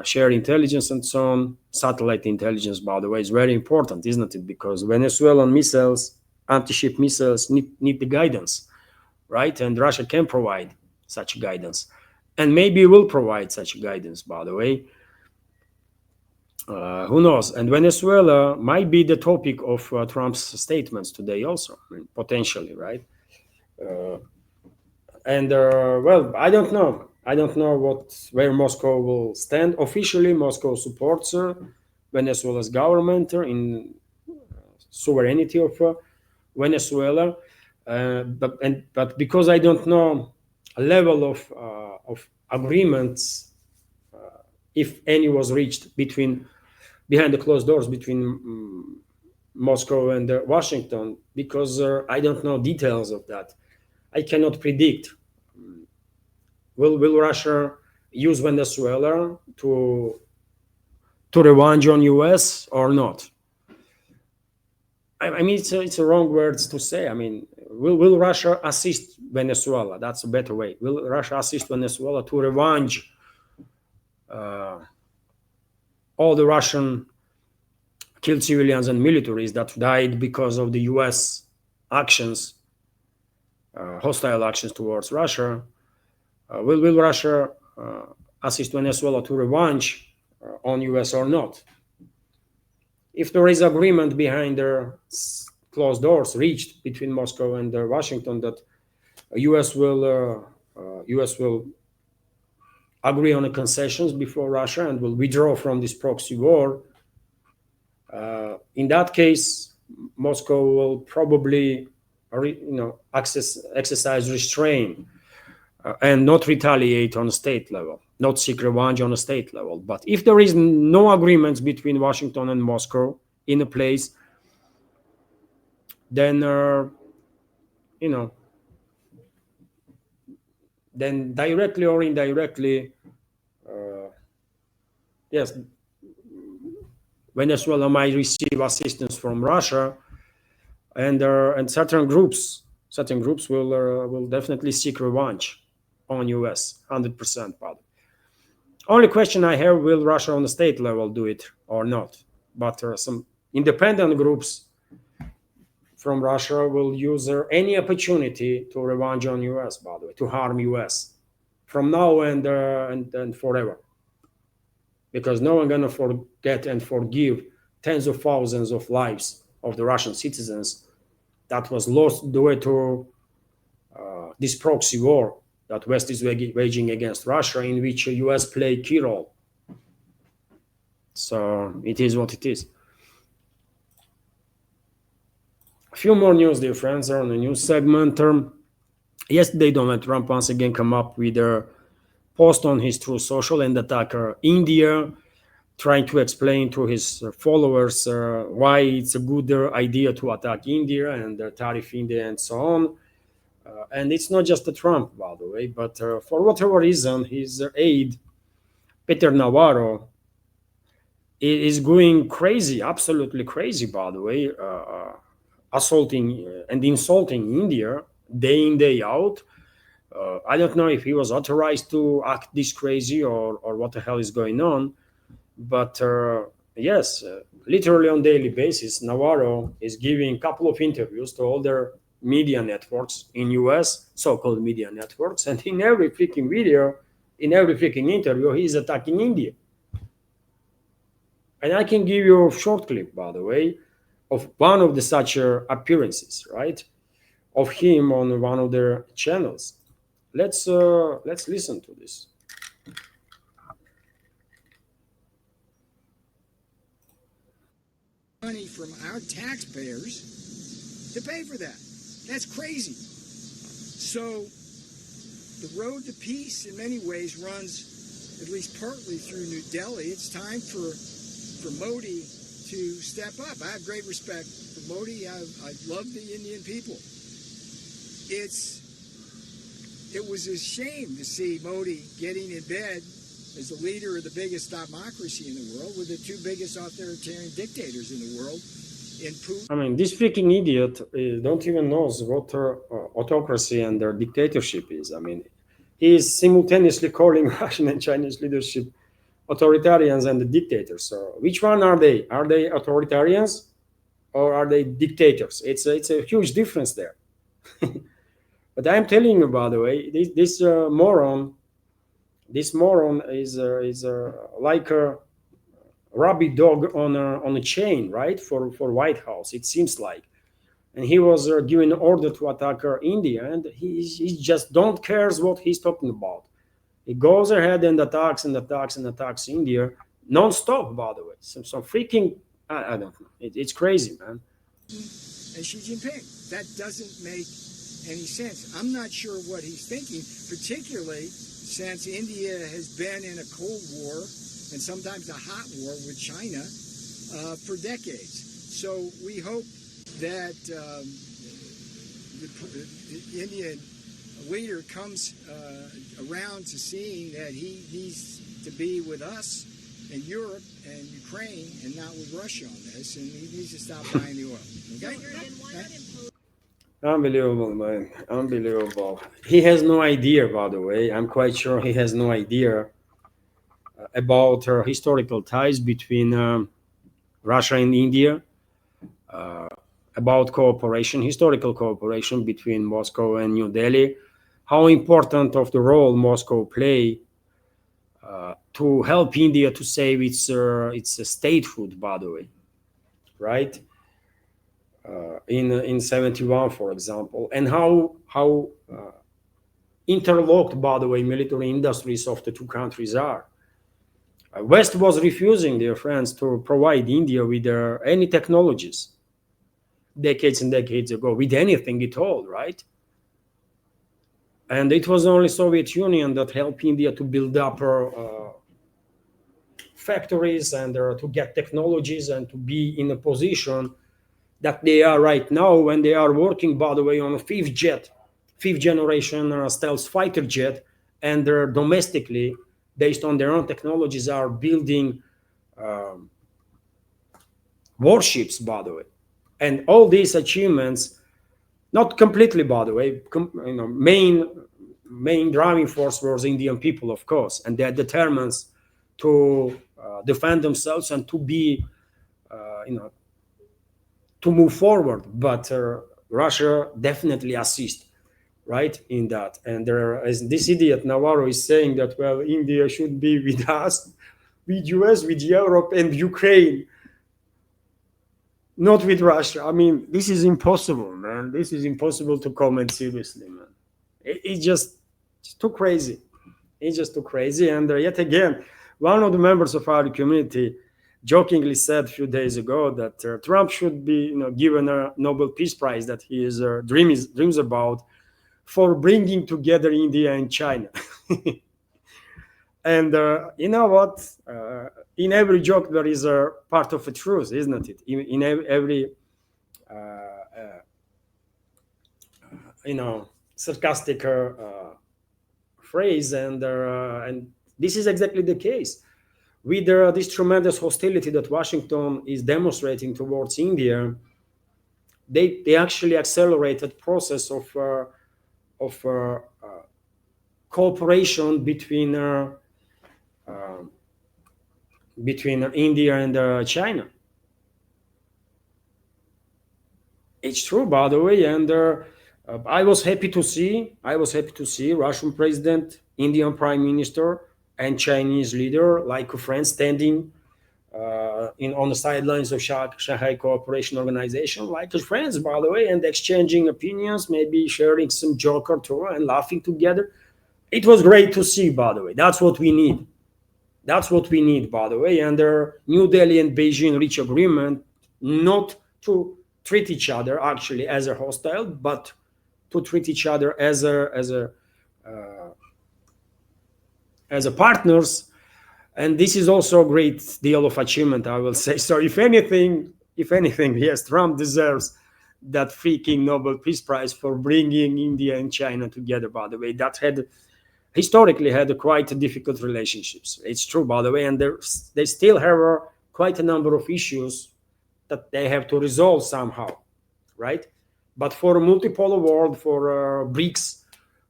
share intelligence and so on? Satellite intelligence, by the way, is very important, isn't it? Because Venezuelan missiles, anti-ship missiles, need the guidance, right? And Russia can provide such guidance, and maybe will provide such guidance, by the way. Who knows? And Venezuela might be the topic of Trump's statements today also, potentially, right? Well, I don't know. I don't know where Moscow will stand. Officially, Moscow supports Venezuela's government in sovereignty of Venezuela, but because I don't know a level of agreements, if any was reached behind the closed doors between Moscow and Washington, because I don't know details of that. I cannot predict. Will Russia use Venezuela to revenge on US or not? I mean, it's a wrong words to say. I mean, will Russia assist Venezuela? That's a better way. Will Russia assist Venezuela to revenge all the Russian killed civilians and militaries that died because of the US actions, hostile actions towards Russia? Will Russia assist Venezuela to revenge on US or not? If there is agreement behind the closed doors reached between Moscow and Washington that US will agree on the concessions before Russia and will withdraw from this proxy war, in that case, Moscow will probably, exercise restraint and not retaliate on a state level, not seek revenge on a state level. But if there is no agreements between Washington and Moscow in a place, then then directly or indirectly, yes, Venezuela might receive assistance from Russia, and certain groups will definitely seek revenge on US, 100%. But only question I have: will Russia on the state level do it or not? But some independent groups from Russia will use any opportunity to revenge on US, by the way, to harm US from now and forever. Because no one gonna forget and forgive tens of thousands of lives of the Russian citizens that was lost due to this proxy war that West is waging against Russia, in which the US played a key role. So it is what it is. few more news, dear friends, are on the news segment. Yesterday, Donald Trump once again come up with a post on his Truth Social and attack India, trying to explain to his followers why it's a good idea to attack India and tariff India and so on. And it's not just the Trump, by the way, but for whatever reason, his aide, Peter Navarro, is going crazy, absolutely crazy, by the way, assaulting and insulting India day in, day out. I don't know if he was authorized to act this crazy or what the hell is going on. But yes, literally on daily basis, Navarro is giving a couple of interviews to all their media networks in US, so-called media networks, and in every freaking video, in every freaking interview, he's attacking India. And I can give you a short clip, by the way, of one of the such appearances, right, of him on one of their channels. Let's listen to this. Money from our taxpayers to pay for that. That's crazy. So the road to peace in many ways runs at least partly through New Delhi. It's time for Modi to step up. I have great respect for Modi. I love the Indian people. It was a shame to see Modi getting in bed as the leader of the biggest democracy in the world with the two biggest authoritarian dictators in the world, in Putin. I mean, this freaking idiot don't even knows what autocracy and their dictatorship is. I mean, he is simultaneously calling Russian and Chinese leadership authoritarians and the dictators. So which one are they? Are they authoritarians or are they dictators? It's a huge difference there. But I'm telling you, by the way, this moron is like a rabid dog on a chain, right? For White House, it seems like, and he was given order to attack India, and he just don't cares what he's talking about. He goes ahead and attacks and attacks and attacks India non-stop, by the way. Some freaking, I don't know. It's crazy, man. And Xi Jinping. That doesn't make any sense. I'm not sure what he's thinking, particularly since India has been in a Cold War and sometimes a hot war with China for decades. So we hope that the Indian leader comes around to seeing that he's to be with us and Europe and Ukraine and not with Russia on this, and he needs to stop buying the oil. Okay? Unbelievable, man. Unbelievable. He has no idea, by the way. I'm quite sure he has no idea about historical ties between Russia and India, about cooperation, historical cooperation between Moscow and New Delhi, how important of the role Moscow play to help India to save its statehood, by the way, right? In 71, for example, and how interlocked, by the way, military industries of the two countries are. West was refusing, dear friends, to provide India with any technologies decades and decades ago, with anything at all, right? And it was only Soviet Union that helped India to build up factories and to get technologies and to be in a position that they are right now, when they are working, by the way, on a fifth generation stealth fighter jet, and they're domestically, based on their own technologies, are building warships, by the way. And all these achievements, not completely, by the way, main driving force was Indian people, of course, and they're determined to defend themselves and to be, to move forward. But Russia definitely assists, right, in that. And as this idiot Navarro is saying that, well, India should be with us, with US, with Europe and Ukraine, not with Russia. I mean, this is impossible, man. This is impossible to comment seriously, man. It's just too crazy. It's just too crazy. And yet again, one of the members of our community jokingly said a few days ago that Trump should be, given a Nobel Peace Prize that he is dreams about for bringing together India and China. And you know what? In every joke there is a part of a truth, isn't it? In every sarcastic phrase, and this is exactly the case with this tremendous hostility that Washington is demonstrating towards India. They actually accelerated process of cooperation between India and China. It's true, by the way, and I was happy to see Russian president, Indian prime minister, and Chinese leader like a friend standing on the sidelines of Shanghai Cooperation Organization, like as friends, by the way, and exchanging opinions, maybe sharing some joke or two and laughing together. It was great to see, by the way. That's what we need. By the way. And New Delhi and Beijing reach agreement not to treat each other actually as a hostile, but to treat each other as a partners. And this is also a great deal of achievement, I will say. So if anything, yes, Trump deserves that freaking Nobel Peace Prize for bringing India and China together, by the way. That had historically had quite difficult relationships. It's true, by the way, and they still have quite a number of issues that they have to resolve somehow, right? But for a multipolar world, for BRICS,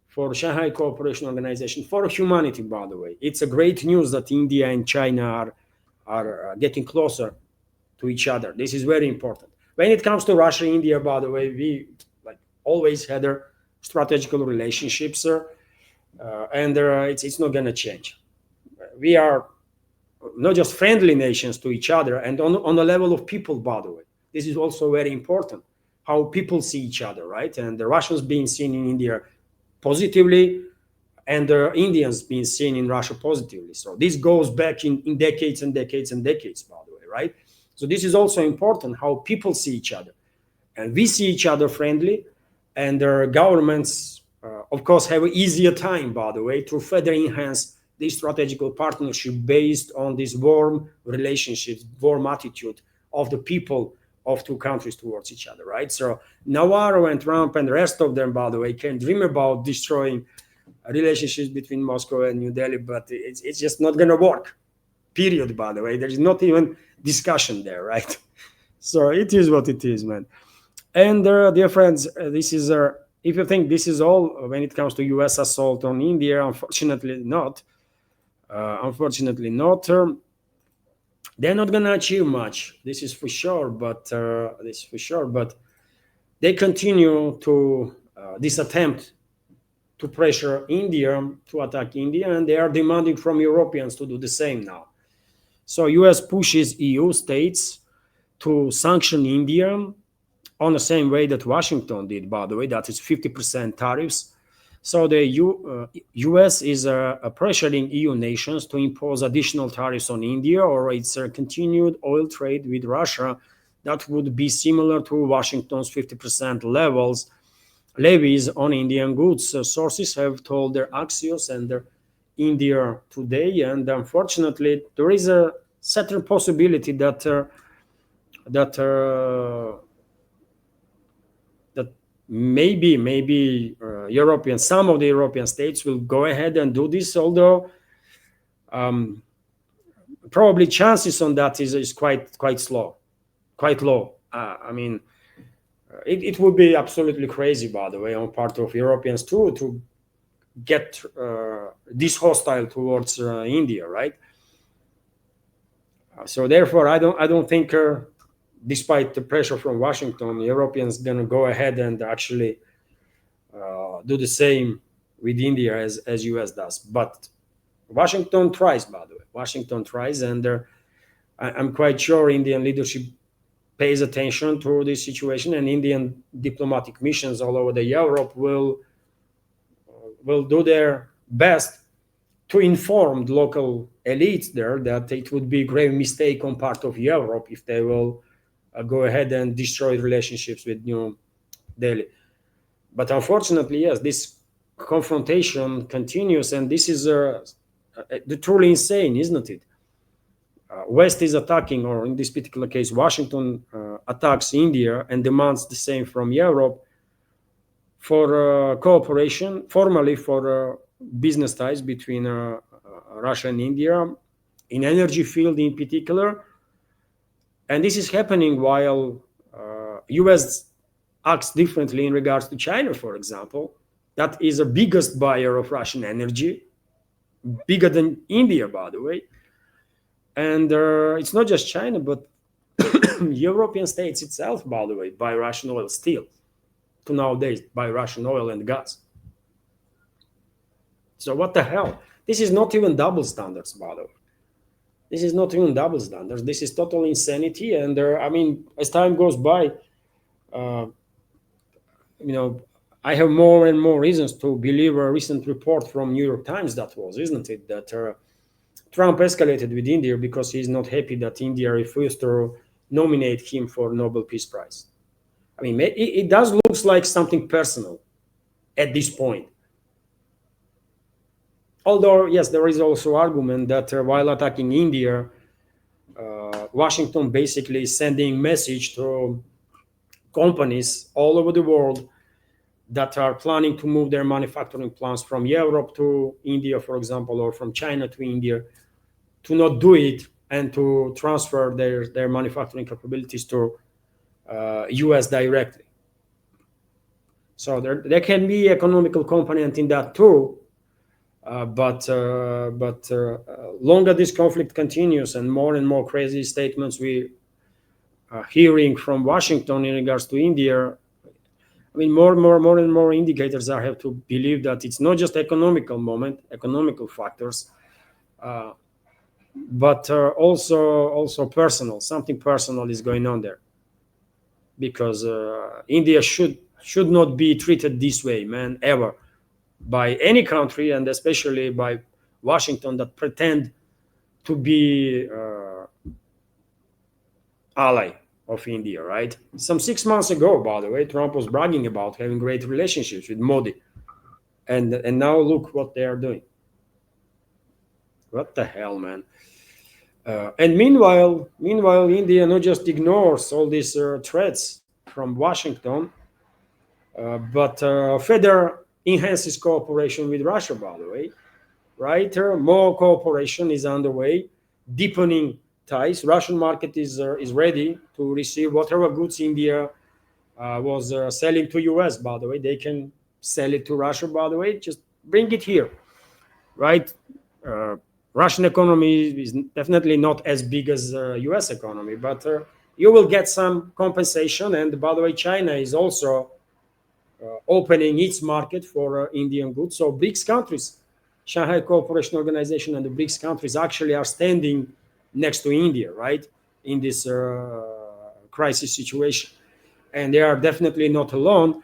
for Shanghai Cooperation Organization, for humanity, by the way, it's a great news that India and China are getting closer to each other. This is very important. When it comes to Russia, India, by the way, we always had strategical relationships, and it's not going to change. We are not just friendly nations to each other, and on the level of people, by the way. This is also very important, how people see each other, right? And the Russians being seen in India positively, and the Indians being seen in Russia positively. So this goes back in decades and decades and decades, by the way, right? So this is also important, how people see each other. And we see each other friendly, and their governments, of course, have an easier time, by the way, to further enhance this strategical partnership based on this warm relationships, warm attitude of the people of two countries towards each other, right? So Navarro and Trump and the rest of them, by the way, can dream about destroying relationships between Moscow and New Delhi, but it's just not going to work, period, by the way. There's not even discussion there, right? So it is what it is, man. And dear friends, this is, if you think this is all when it comes to US assault on India, unfortunately not. They're not going to achieve much. This is for sure. But they continue to this attempt to pressure India, to attack India, and they are demanding from Europeans to do the same now. So US pushes EU states to sanction India on the same way that Washington did, by the way, that is 50% tariffs. So the US is pressuring EU nations to impose additional tariffs on India, or its continued oil trade with Russia that would be similar to Washington's 50% levies on Indian goods. Sources have told their Axios and their India Today, and unfortunately, there is a certain possibility that maybe some of the European states will go ahead and do this, although probably chances on that is quite low. I mean, it would be absolutely crazy, by the way, on part of Europeans too, to get this hostile towards India, right? So therefore, I don't think, despite the pressure from Washington, Europeans gonna go ahead and actually do the same with India as US does. But Washington tries, by the way. Washington tries, and I'm quite sure Indian leadership pays attention to this situation, and Indian diplomatic missions all over the Europe will do their best to inform the local elites there that it would be a grave mistake on part of Europe if they will go ahead and destroy relationships with New Delhi. But unfortunately, yes, this confrontation continues, and this is truly insane, isn't it? West is attacking, or in this particular case, Washington attacks India and demands the same from Europe for cooperation, formally for business ties between Russia and India, in energy field in particular. And this is happening while US acts differently in regards to China, for example. That is the biggest buyer of Russian energy, bigger than India, by the way. And it's not just China, but European states itself, by the way, buy Russian oil still, to nowadays buy Russian oil and gas. So what the hell? This is not even double standards, by the way. This is not even double standards. This is total insanity. And I mean, as time goes by, I have more and more reasons to believe a recent report from New York Times isn't it, that Trump escalated with India because he's not happy that India refused to nominate him for Nobel Peace Prize. I mean, it does look like something personal at this point. Although, yes, there is also argument that while attacking India, Washington basically is sending message to companies all over the world that are planning to move their manufacturing plants from Europe to India, for example, or from China to India, to not do it and to transfer their manufacturing capabilities to US directly. So there can be economical component in that too, but longer this conflict continues and more crazy statements we are hearing from Washington in regards to India, I mean, more and more indicators I have to believe that it's not just economical factors, but also personal. Something personal is going on there, because India should not be treated this way, man, ever, by any country, and especially by Washington that pretend to be ally of India, right? Some 6 months ago, by the way, Trump was bragging about having great relationships with Modi, and now look what they are doing. What the hell, man? And meanwhile, India not just ignores all these threats from Washington, but further enhances cooperation with Russia, by the way, right? More cooperation is underway, deepening ties. Russian market is ready to receive whatever goods India was selling to US, by the way. They can sell it to Russia, by the way. Just bring it here, right? Russian economy is definitely not as big as US economy, but you will get some compensation. And by the way, China is also opening its market for Indian goods. So BRICS countries, Shanghai Cooperation Organization and the BRICS countries actually are standing next to India, right, in this crisis situation. And they are definitely not alone.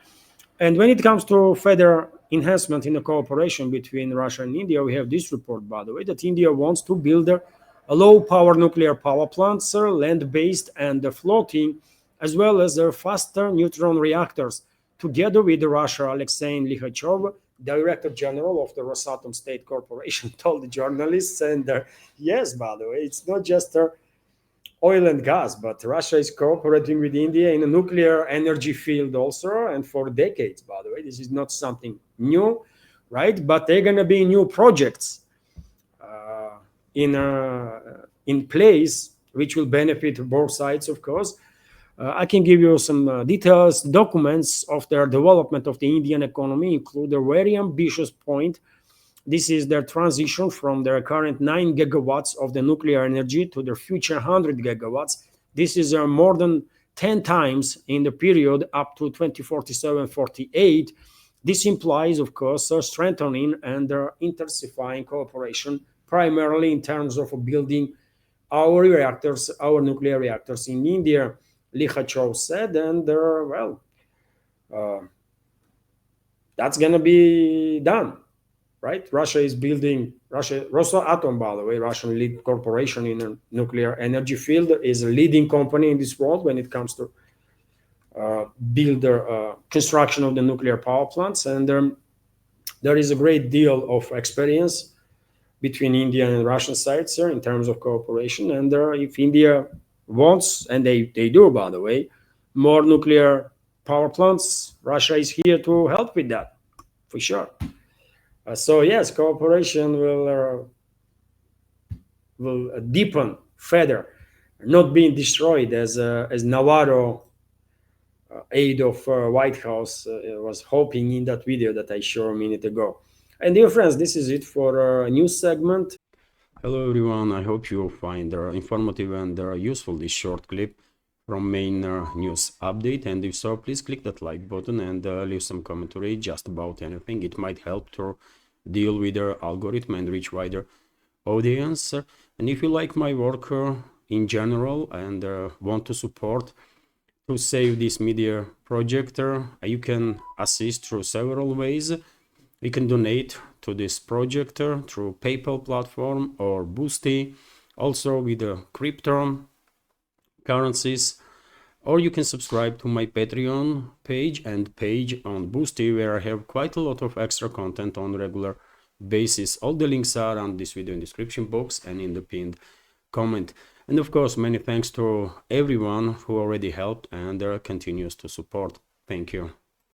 And when it comes to further enhancement in the cooperation between Russia and India, we have this report, by the way, that India wants to build a low-power nuclear power plants, land-based and floating, as well as faster neutron reactors, together with Russia. Alexei Likhachov, Director General of the Rosatom State Corporation, told the journalists. And yes, by the way, it's not just oil and gas, but Russia is cooperating with India in a nuclear energy field also, and for decades, by the way. This is not something new, right? But they're going to be new projects in place, which will benefit both sides, of course. I can give you some details. Documents of their development of the Indian economy include a very ambitious point. This is their transition from their current 9 gigawatts of the nuclear energy to their future 100 gigawatts. This is more than 10 times in the period up to 2047-48. This implies, of course, strengthening and intensifying cooperation, primarily in terms of building our nuclear reactors in India, Likhachov said. And that's going to be done, right? Russia is building, Rosatom, by the way, Russian lead corporation in the nuclear energy field, is a leading company in this world when it comes to construction of the nuclear power plants. And there is a great deal of experience between India and Russian sides here in terms of cooperation. And if India wants, and they do, by the way, more nuclear power plants, Russia is here to help with that, for sure. So yes, cooperation will deepen further, not being destroyed as Navarro, aide of White House, was hoping in that video that I showed a minute ago. And dear friends, this is it for a news segment. Hello everyone, I hope you find informative and useful this short clip from main news update, and if so, please click that like button and leave some commentary just about anything. It might help to deal with the algorithm and reach wider audience. And if you like my work in general and want to support to save this media project, you can assist through several ways. You can donate to this project through PayPal platform or Boosty, also with the crypto currencies, or you can subscribe to my Patreon page and page on Boosty, where I have quite a lot of extra content on regular basis. All the links are on this video in description box and in the pinned comment. And of course, many thanks to everyone who already helped and continues to support. Thank you.